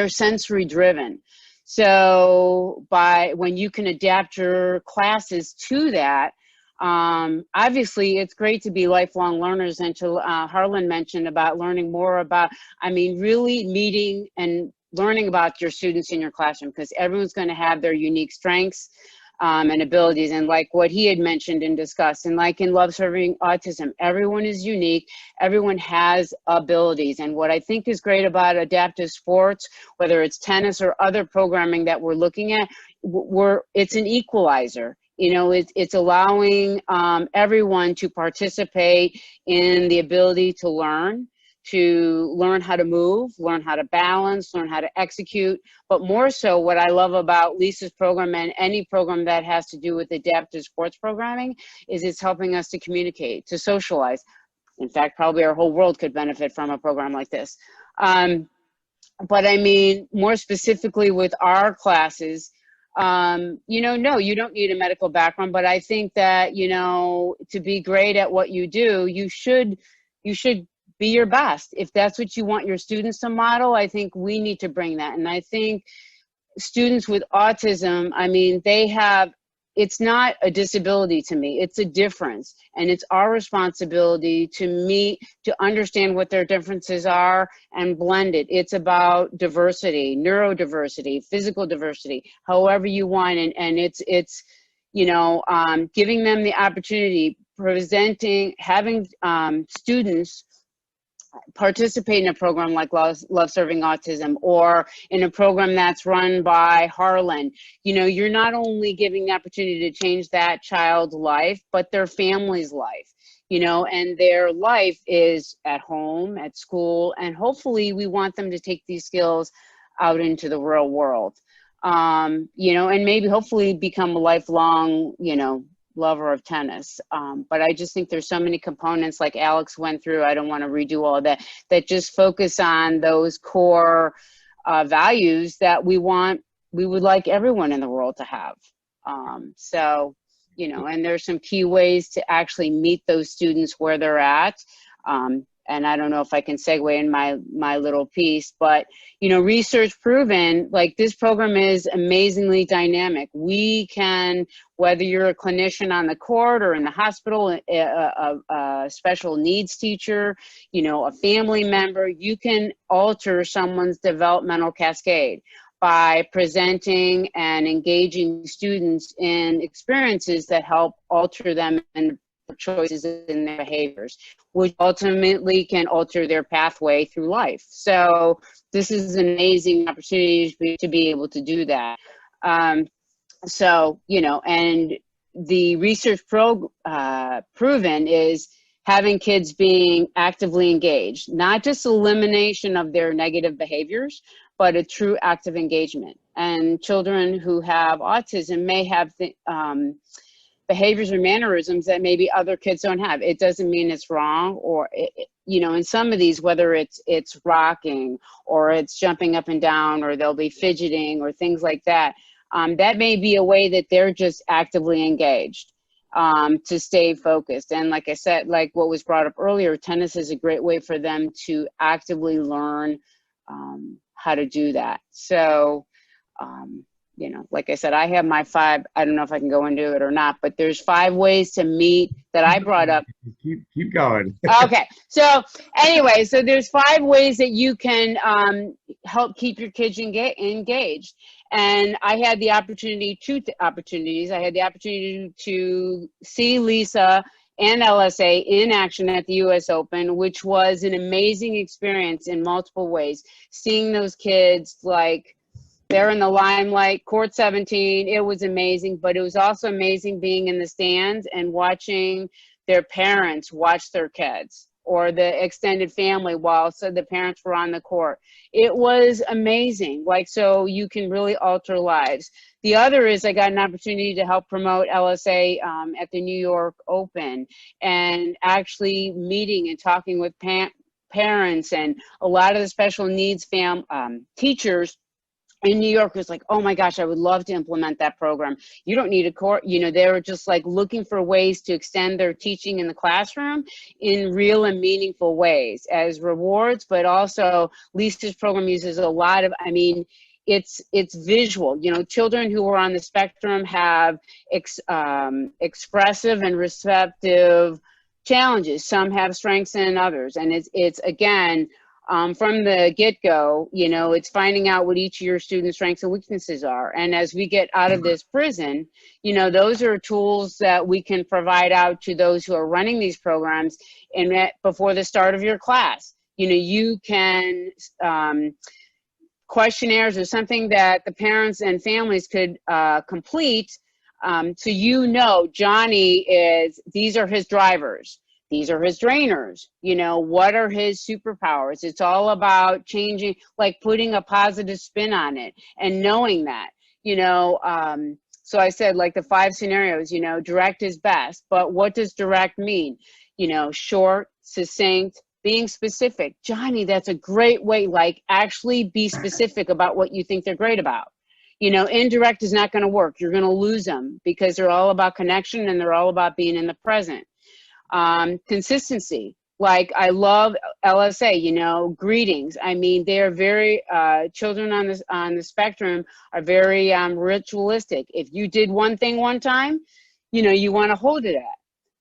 sensory driven. So when you can adapt your classes to that, obviously it's great to be lifelong learners, and to Harlan mentioned about learning more about, I mean, really meeting and learning about your students in your classroom, because everyone's going to have their unique strengths and abilities. And like what he had mentioned and discussed, and like in Love Serving Autism, everyone is unique, everyone has abilities. And what I think is great about adaptive sports, whether it's tennis or other programming that we're looking at, it's an equalizer. You know, it's allowing everyone to participate in the ability to learn, to learn how to move, learn how to balance, learn how to execute. But more so, what I love about Lisa's program and any program that has to do with adaptive sports programming is it's helping us to communicate, to socialize. In fact, probably our whole world could benefit from a program like this. But I mean, more specifically with our classes, you know, no, you don't need a medical background, but I think that, you know, to be great at what you do, you should be your best. If that's what you want your students to model, I think we need to bring that. And I think students with autism, I mean, it's not a disability to me, it's a difference. And it's our responsibility to understand what their differences are and blend it. It's about diversity, neurodiversity, physical diversity, however you want. And it's you know, giving them the opportunity, having students participate in a program like Love Serving Autism, or in a program that's run by Harlan. You know, you're not only giving the opportunity to change that child's life, but their family's life, you know, and their life is at home, at school, and hopefully we want them to take these skills out into the real world, you know, and maybe hopefully become a lifelong, you know, lover of tennis. But I just think there's so many components like Alex went through, I don't want to redo all of that, that just focus on those core values that we would like everyone in the world to have. So, you know, and there's some key ways to actually meet those students where they're at. And I don't know if I can segue in my little piece, but, you know, research proven, like, this program is amazingly dynamic. We can, whether you're a clinician on the court or in the hospital, a special needs teacher, you know, a family member, you can alter someone's developmental cascade by presenting and engaging students in experiences that help alter them and choices in their behaviors, which ultimately can alter their pathway through life. So this is an amazing opportunity to be able to do that. So, you know, and the research proven is having kids being actively engaged, not just elimination of their negative behaviors, but a true active engagement. And children who have autism may have behaviors or mannerisms that maybe other kids don't have. It doesn't mean it's wrong, or you know, in some of these, whether it's rocking or it's jumping up and down, or they'll be fidgeting or things like that, that may be a way that they're just actively engaged to stay focused. And like I said, like what was brought up earlier, tennis is a great way for them to actively learn how to do that. So you know, like I said, I have my 5, I don't know if I can go into it or not, but there's 5 ways to meet that I brought up. Keep going. Okay. So anyway, so there's 5 ways that you can help keep your kids engaged. And I had the opportunity, 2 opportunities. I had the opportunity to see Lisa and LSA in action at the US Open, which was an amazing experience in multiple ways. Seeing those kids, like, they're in the limelight, court 17, it was amazing, but it was also amazing being in the stands and watching their parents watch their kids, or the extended family while the parents were on the court. It was amazing. Like, so you can really alter lives. The other is I got an opportunity to help promote LSA at the New York Open, and actually meeting and talking with parents and a lot of the special needs teachers in New York was like, oh my gosh, I would love to implement that program. You don't need a court. You know, they were just like looking for ways to extend their teaching in the classroom in real and meaningful ways as rewards, but also Lisa's program uses a lot of, I mean, it's visual. You know, children who are on the spectrum have expressive and receptive challenges. Some have strengths than others. And it's again, from the get-go, you know, it's finding out what each of your students' strengths and weaknesses are. And as we get out of this prison, you know, those are tools that we can provide out to those who are running these programs before the start of your class. You know, you can, questionnaires or something that the parents and families could complete. So, you know, Johnny these are his drivers. These are his drainers. You know, what are his superpowers? It's all about changing, like putting a positive spin on it and knowing that, you know, so I said like the 5 scenarios, you know, direct is best, but what does direct mean? You know, short, succinct, being specific. Johnny, that's a great way, like actually be specific about what you think they're great about. You know, indirect is not going to work. You're going to lose them because they're all about connection and they're all about being in the present. Consistency. Like I love LSA, you know, greetings. I mean, they're very, children on the spectrum are very ritualistic. If you did one thing one time, you know, you want to hold it at.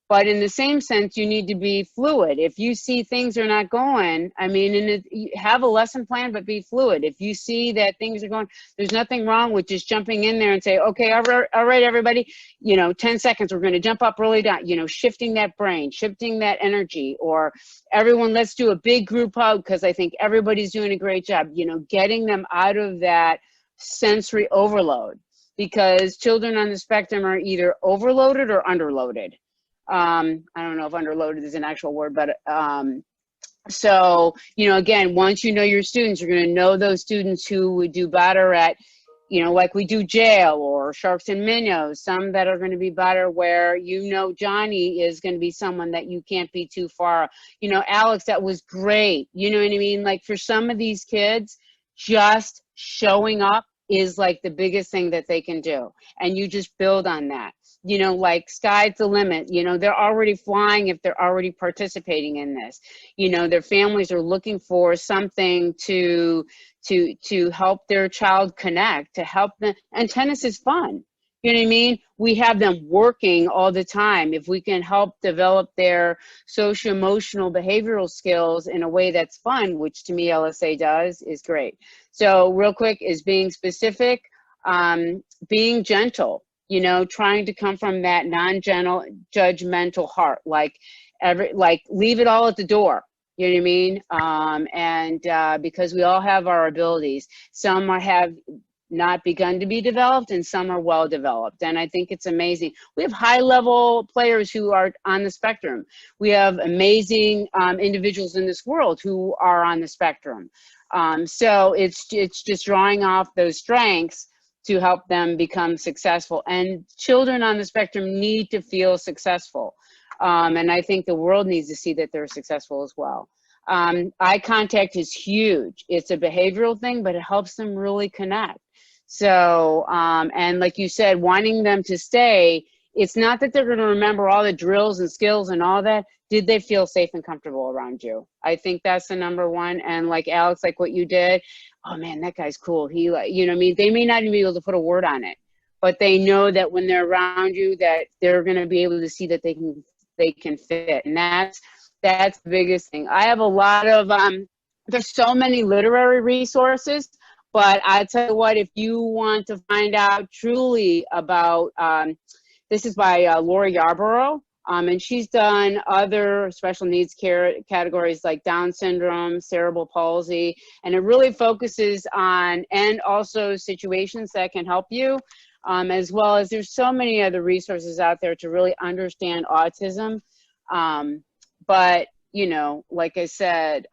But in the same sense, you need to be fluid. If you see things are not going, I mean, you have a lesson plan, but be fluid. If you see that things are going, there's nothing wrong with just jumping in there and say, okay, all right, everybody, you know, 10 seconds, we're going to jump up really down, you know, shifting that brain, shifting that energy, or everyone, let's do a big group hug because I think everybody's doing a great job, you know, getting them out of that sensory overload, because children on the spectrum are either overloaded or underloaded. I don't know if underloaded is an actual word, but so, you know, again, once you know your students, you're going to know those students who would do better at, you know, like we do jail or sharks and minnows, some that are going to be better where, you know, Johnny is going to be someone that you can't be too far. You know, Alex, that was great. You know what I mean? Like for some of these kids, just showing up is like the biggest thing that they can do. And you just build on that. You know, like sky's the limit. You know, they're already flying if they're already participating in this. You know, their families are looking for something to help their child connect, to help them. And tennis is fun. You know what I mean? We have them working all the time. If we can help develop their socio-emotional behavioral skills in a way that's fun, which to me LSA does, is great. So real quick is being specific, being gentle. You know, trying to come from that non-judgmental heart, like leave it all at the door. You know what I mean? Because we all have our abilities. Some have not begun to be developed and some are well developed. And I think it's amazing. We have high level players who are on the spectrum. We have amazing individuals in this world who are on the spectrum. So it's just drawing off those strengths to help them become successful. And children on the spectrum need to feel successful. And I think the world needs to see that they're successful as well. Eye contact is huge. It's a behavioral thing, but it helps them really connect. So, and like you said, wanting them to stay, it's not that they're going to remember all the drills and skills and all that. Did they feel safe and comfortable around you? I think that's the number one. And like Alex, like what you did, oh man, that guy's cool. He, like, you know what I mean? They may not even be able to put a word on it, but they know that when they're around you, that they're going to be able to see that they can fit. And that's the biggest thing. I have a lot of, there's so many literary resources, but I tell you what, if you want to find out truly about, this is by Laura Yarborough, and she's done other special needs care categories like Down syndrome, cerebral palsy, and it really focuses on, and also situations that can help you, as well as there's so many other resources out there to really understand autism. But, you know, like I said,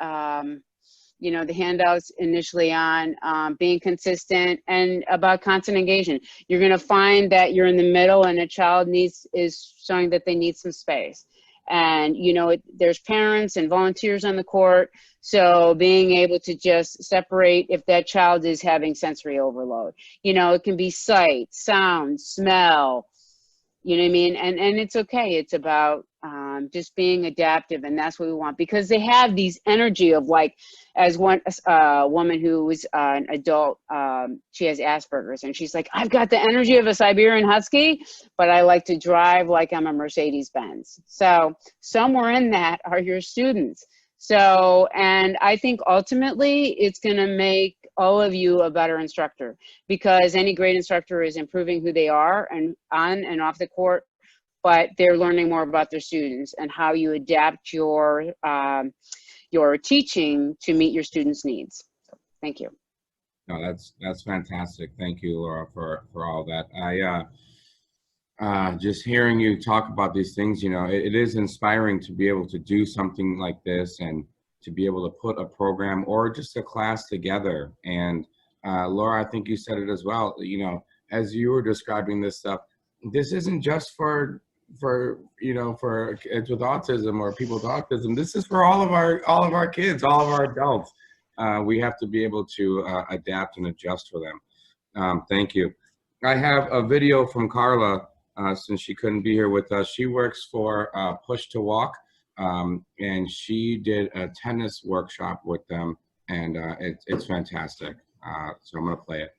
you know, the handouts initially on being consistent and about constant engagement. You're going to find that you're in the middle and a child is showing that they need some space. And, you know, there's parents and volunteers on the court. So being able to just separate if that child is having sensory overload, you know, it can be sight, sound, smell, you know what I mean? And it's okay. It's about just being adaptive, and that's what we want, because they have these energy of, like, as one woman who was an adult, she has Asperger's, and she's like, I've got the energy of a Siberian Husky, but I like to drive like I'm a Mercedes Benz. So somewhere in that are your students. So, and I think ultimately it's going to make all of you a better instructor, because any great instructor is improving who they are and on and off the court, but they're learning more about their students and how you adapt your teaching to meet your students' needs. So, thank you. No, that's fantastic. Thank you, Laura, for all that. just hearing you talk about these things, you know, it is inspiring to be able to do something like this and to be able to put a program or just a class together. And Laura, I think you said it as well, you know, as you were describing this stuff, this isn't just for you know, for kids with autism or people with autism. This is for all of our kids, all of our adults. We have to be able to adapt and adjust for them. Thank you. I have a video from Carla, since she couldn't be here with us. She works for Push to Walk, and she did a tennis workshop with them, and it's fantastic. So I'm gonna play it.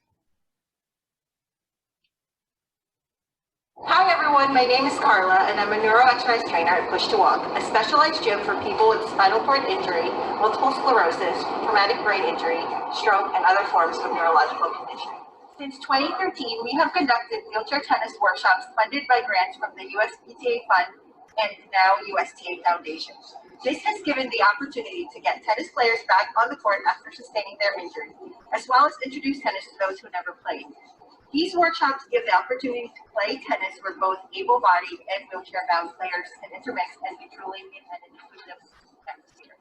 Hi everyone, my name is Carla and I'm a neuroexercise trainer at Push to Walk, a specialized gym for people with spinal cord injury, multiple sclerosis, traumatic brain injury, stroke, and other forms of neurological conditions. Since 2013, we have conducted wheelchair tennis workshops funded by grants from the USPTA Fund and now USTA Foundation. This has given the opportunity to get tennis players back on the court after sustaining their injury, as well as introduce tennis to those who never played. These workshops give the opportunity to play tennis where both able-bodied and wheelchair-bound players can intermix and be truly in an inclusive atmosphere.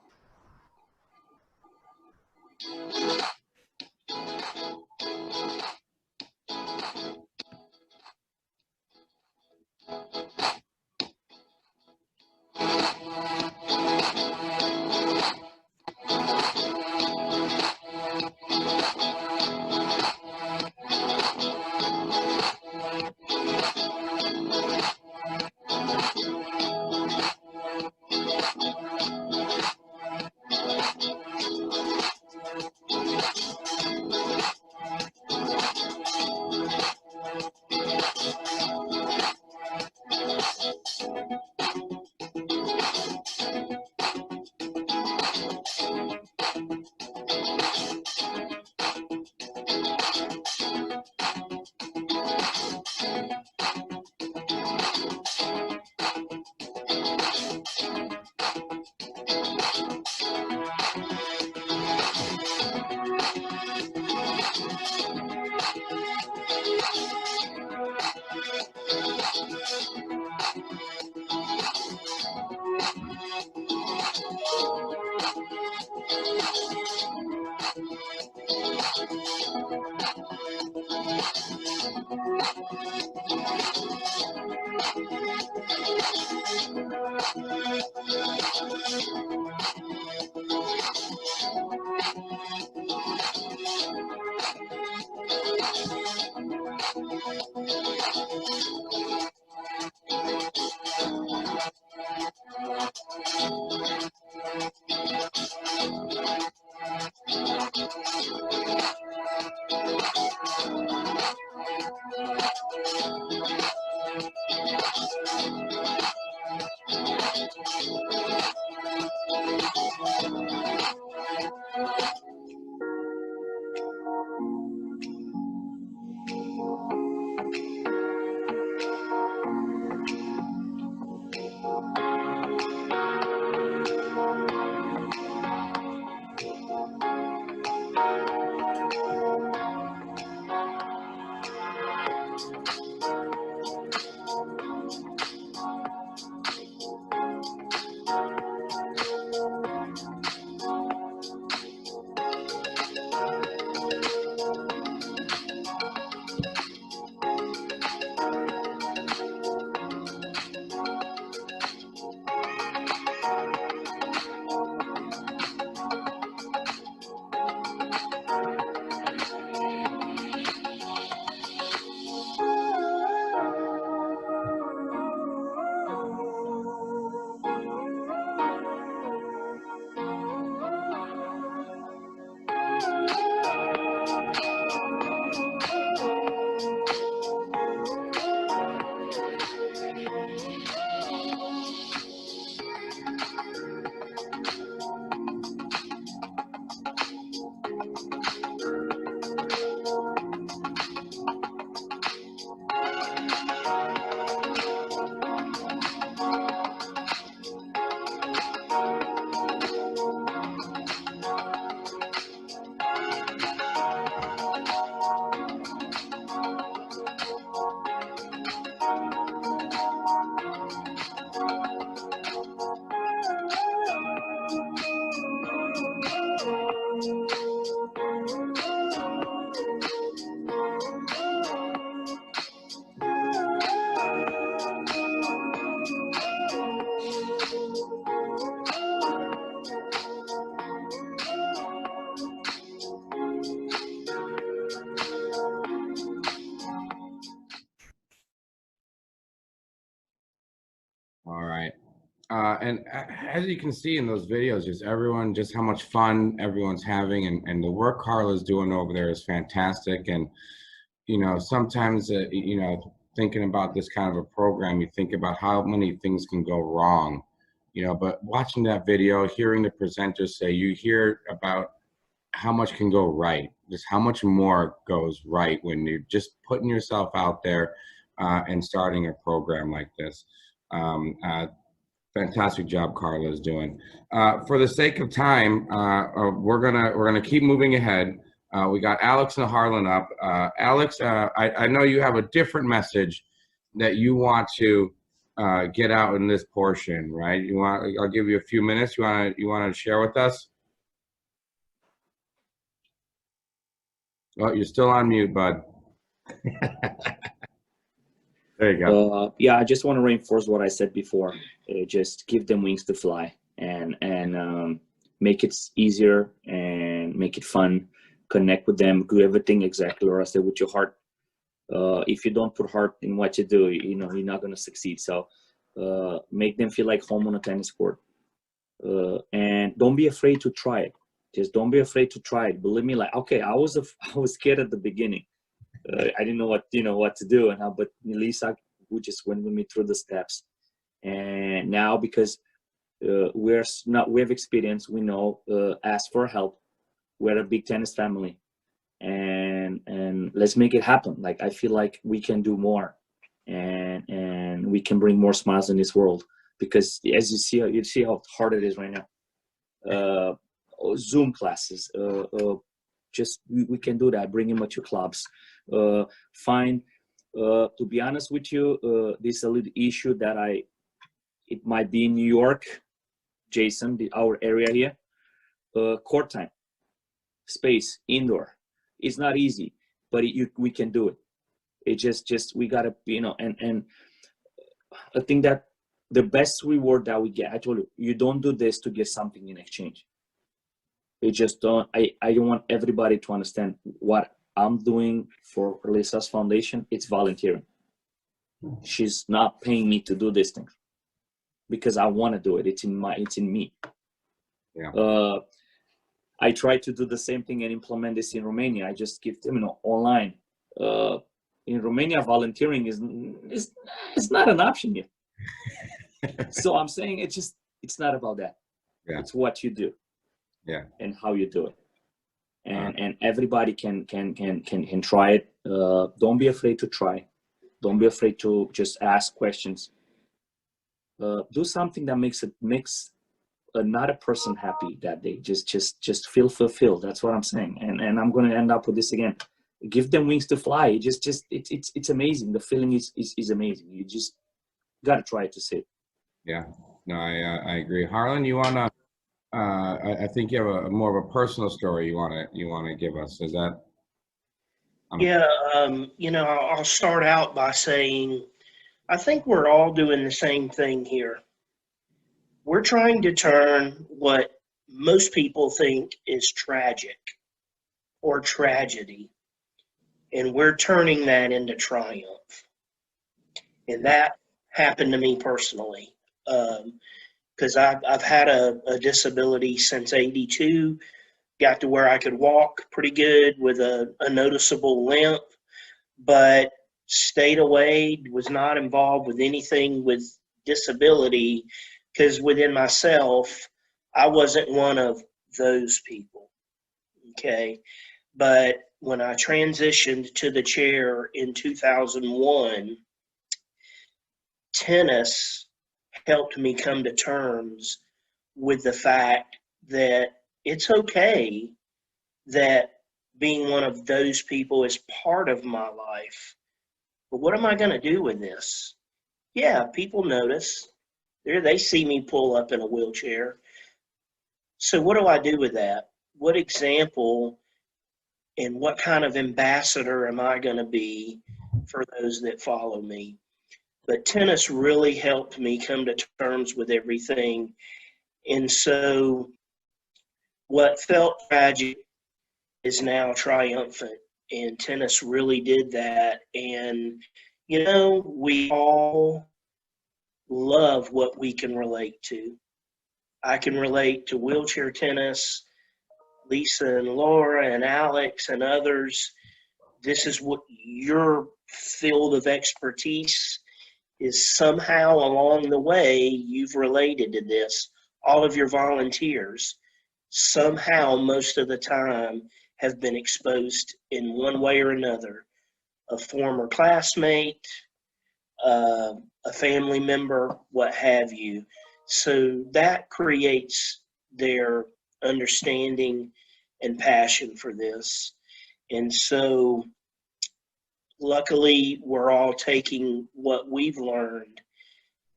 And as you can see in those videos, just everyone, just how much fun everyone's having, and the work Carla's doing over there is fantastic. And, you know, sometimes, you know, thinking about this kind of a program, you think about how many things can go wrong, you know, but watching that video, hearing the presenters say, you hear about how much can go right, just how much more goes right when you're just putting yourself out there and starting a program like this. Fantastic job Carla is doing. For the sake of time, we're gonna keep moving ahead. We got Alex and Harlan up. Alex, I know you have a different message that you want to get out in this portion, right? I'll give you a few minutes. You want to share with us? Oh, you're still on mute, bud. There you go. Yeah, I just want to reinforce what I said before. Just give them wings to fly, and make it easier and make it fun. Connect with them. Do everything exactly, or I said, with your heart. If you don't put heart in what you do, you know, you're not going to succeed. So make them feel like home on a tennis court, and don't be afraid to try it. Just don't be afraid to try it. Believe me, like, okay, I was scared at the beginning. I didn't know what to do, and but Lisa, who just went with me through the steps, and now because we have experience, we know, ask for help. We're a big tennis family, and let's make it happen. Like, I feel like we can do more, and we can bring more smiles in this world, because as you see how hard it is right now. Zoom classes, just we can do that. Bring him to clubs. To be honest with you, this is a little issue that it might be in New York, Jason, our area here. Court time, space, indoor. It's not easy, but we can do it. It just we gotta, you know, and I think that the best reward that we get, I told you don't do this to get something in exchange. You just don't. I don't want everybody to understand what I'm doing for Lisa's foundation. It's volunteering. She's not paying me to do this thing because I want to do it. It's in me. Yeah. I try to do the same thing and implement this in Romania. I just give them, you know, online. In Romania, volunteering is not an option yet. So I'm saying it's not about that. Yeah. It's what you do. Yeah. And how you do it. And everybody can try it. Don't be afraid to try. Don't be afraid to just ask questions. Do something that makes another person happy that day. Just feel fulfilled. That's what I'm saying. And I'm going to end up with this again. Give them wings to fly. It's amazing. The feeling is amazing. You just got to try it to see it. Yeah. No, I agree. Harlan, you want to? I think you have a more of a personal story you want to give us. Is that? Yeah, you know, I'll start out by saying, I think we're all doing the same thing here. We're trying to turn what most people think is tragic or tragedy, and we're turning that into triumph. And that happened to me personally. Because I've had a disability since '82, got to where I could walk pretty good with a noticeable limp, but stayed away, was not involved with anything with disability, because within myself, I wasn't one of those people, okay? But when I transitioned to the chair in 2001, tennis helped me come to terms with the fact that it's okay that being one of those people is part of my life. But what am I going to do with this? Yeah, people notice. They see me pull up in a wheelchair. So what do I do with that? What example and what kind of ambassador am I going to be for those that follow me? But tennis really helped me come to terms with everything. And so what felt tragic is now triumphant. And tennis really did that. And, you know, we all love what we can relate to. I can relate to wheelchair tennis, Lisa and Laura and Alex and others. This is what your field of expertise is. Somehow along the way, you've related to this. All of your volunteers somehow, most of the time, have been exposed in one way or another. A former classmate, a family member, what have you. So that creates their understanding and passion for this. And so luckily, we're all taking what we've learned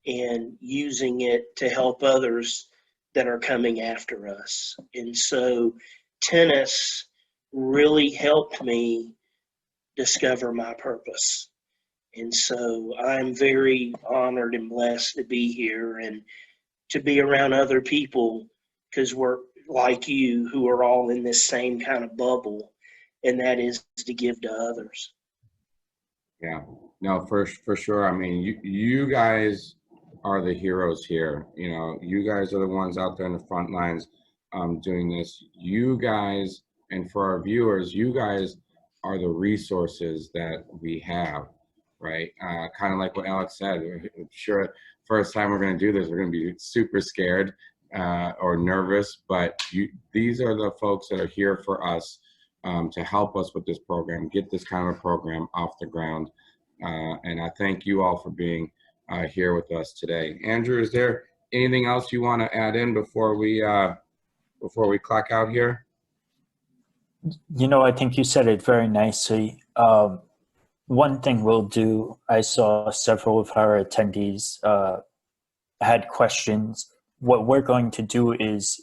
and using it to help others that are coming after us. And so tennis really helped me discover my purpose. And so I'm very honored and blessed to be here and to be around other people, because we're like you, who are all in this same kind of bubble, and that is to give to others. Yeah, no, for sure. I mean, you guys are the heroes here. You know, you guys are the ones out there in the front lines doing this. You guys, and for our viewers, you guys are the resources that we have, right? Kind of like what Alex said. I'm sure first time we're going to do this, we're going to be super scared or nervous, but these are the folks that are here for us to help us with this program, get this kind of a program off the ground. And I thank you all for being here with us today. Andrew, is there anything else you want to add in before we clock out here? You know, I think you said it very nicely. One thing we'll do, I saw several of our attendees had questions. What we're going to do is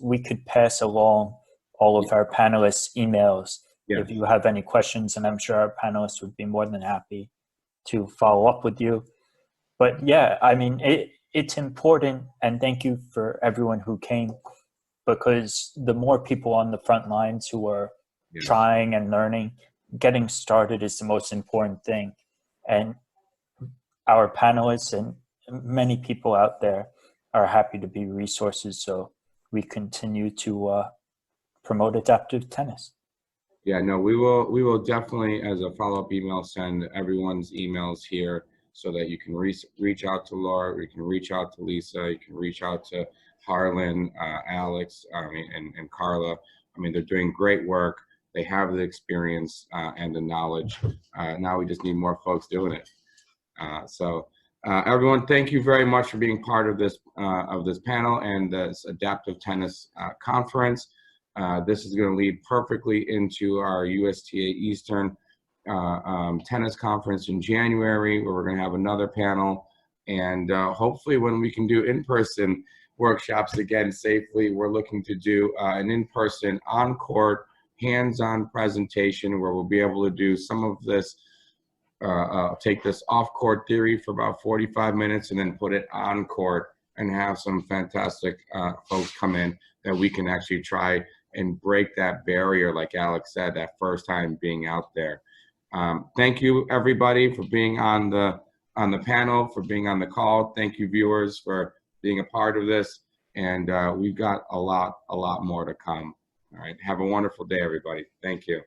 we could pass along all of our panelists' emails if you have any questions, and I'm sure our panelists would be more than happy to follow up with you. But yeah, I mean, it's important, and thank you for everyone who came, because the more people on the front lines who are trying and learning, getting started is the most important thing. And our panelists and many people out there are happy to be resources, so we continue to promote adaptive tennis. Yeah, no, we will definitely, as a follow-up email, send everyone's emails here so that you can reach out to Laura, you can reach out to Lisa, you can reach out to Harlan, Alex, and Carla. I mean, they're doing great work. They have the experience and the knowledge. Now we just need more folks doing it. Everyone, thank you very much for being part of this panel and this adaptive tennis conference. This is going to lead perfectly into our USTA Eastern tennis conference in January, where we're going to have another panel. And hopefully when we can do in-person workshops again safely, we're looking to do an in-person, on-court, hands-on presentation where we'll be able to do some of this, take this off-court theory for about 45 minutes and then put it on court and have some fantastic folks come in that we can actually try and break that barrier, like Alex said, that first time being out there. Thank you, everybody, for being on the panel, for being on the call. Thank you, viewers, for being a part of this. And we've got a lot more to come. All right. Have a wonderful day, everybody. Thank you.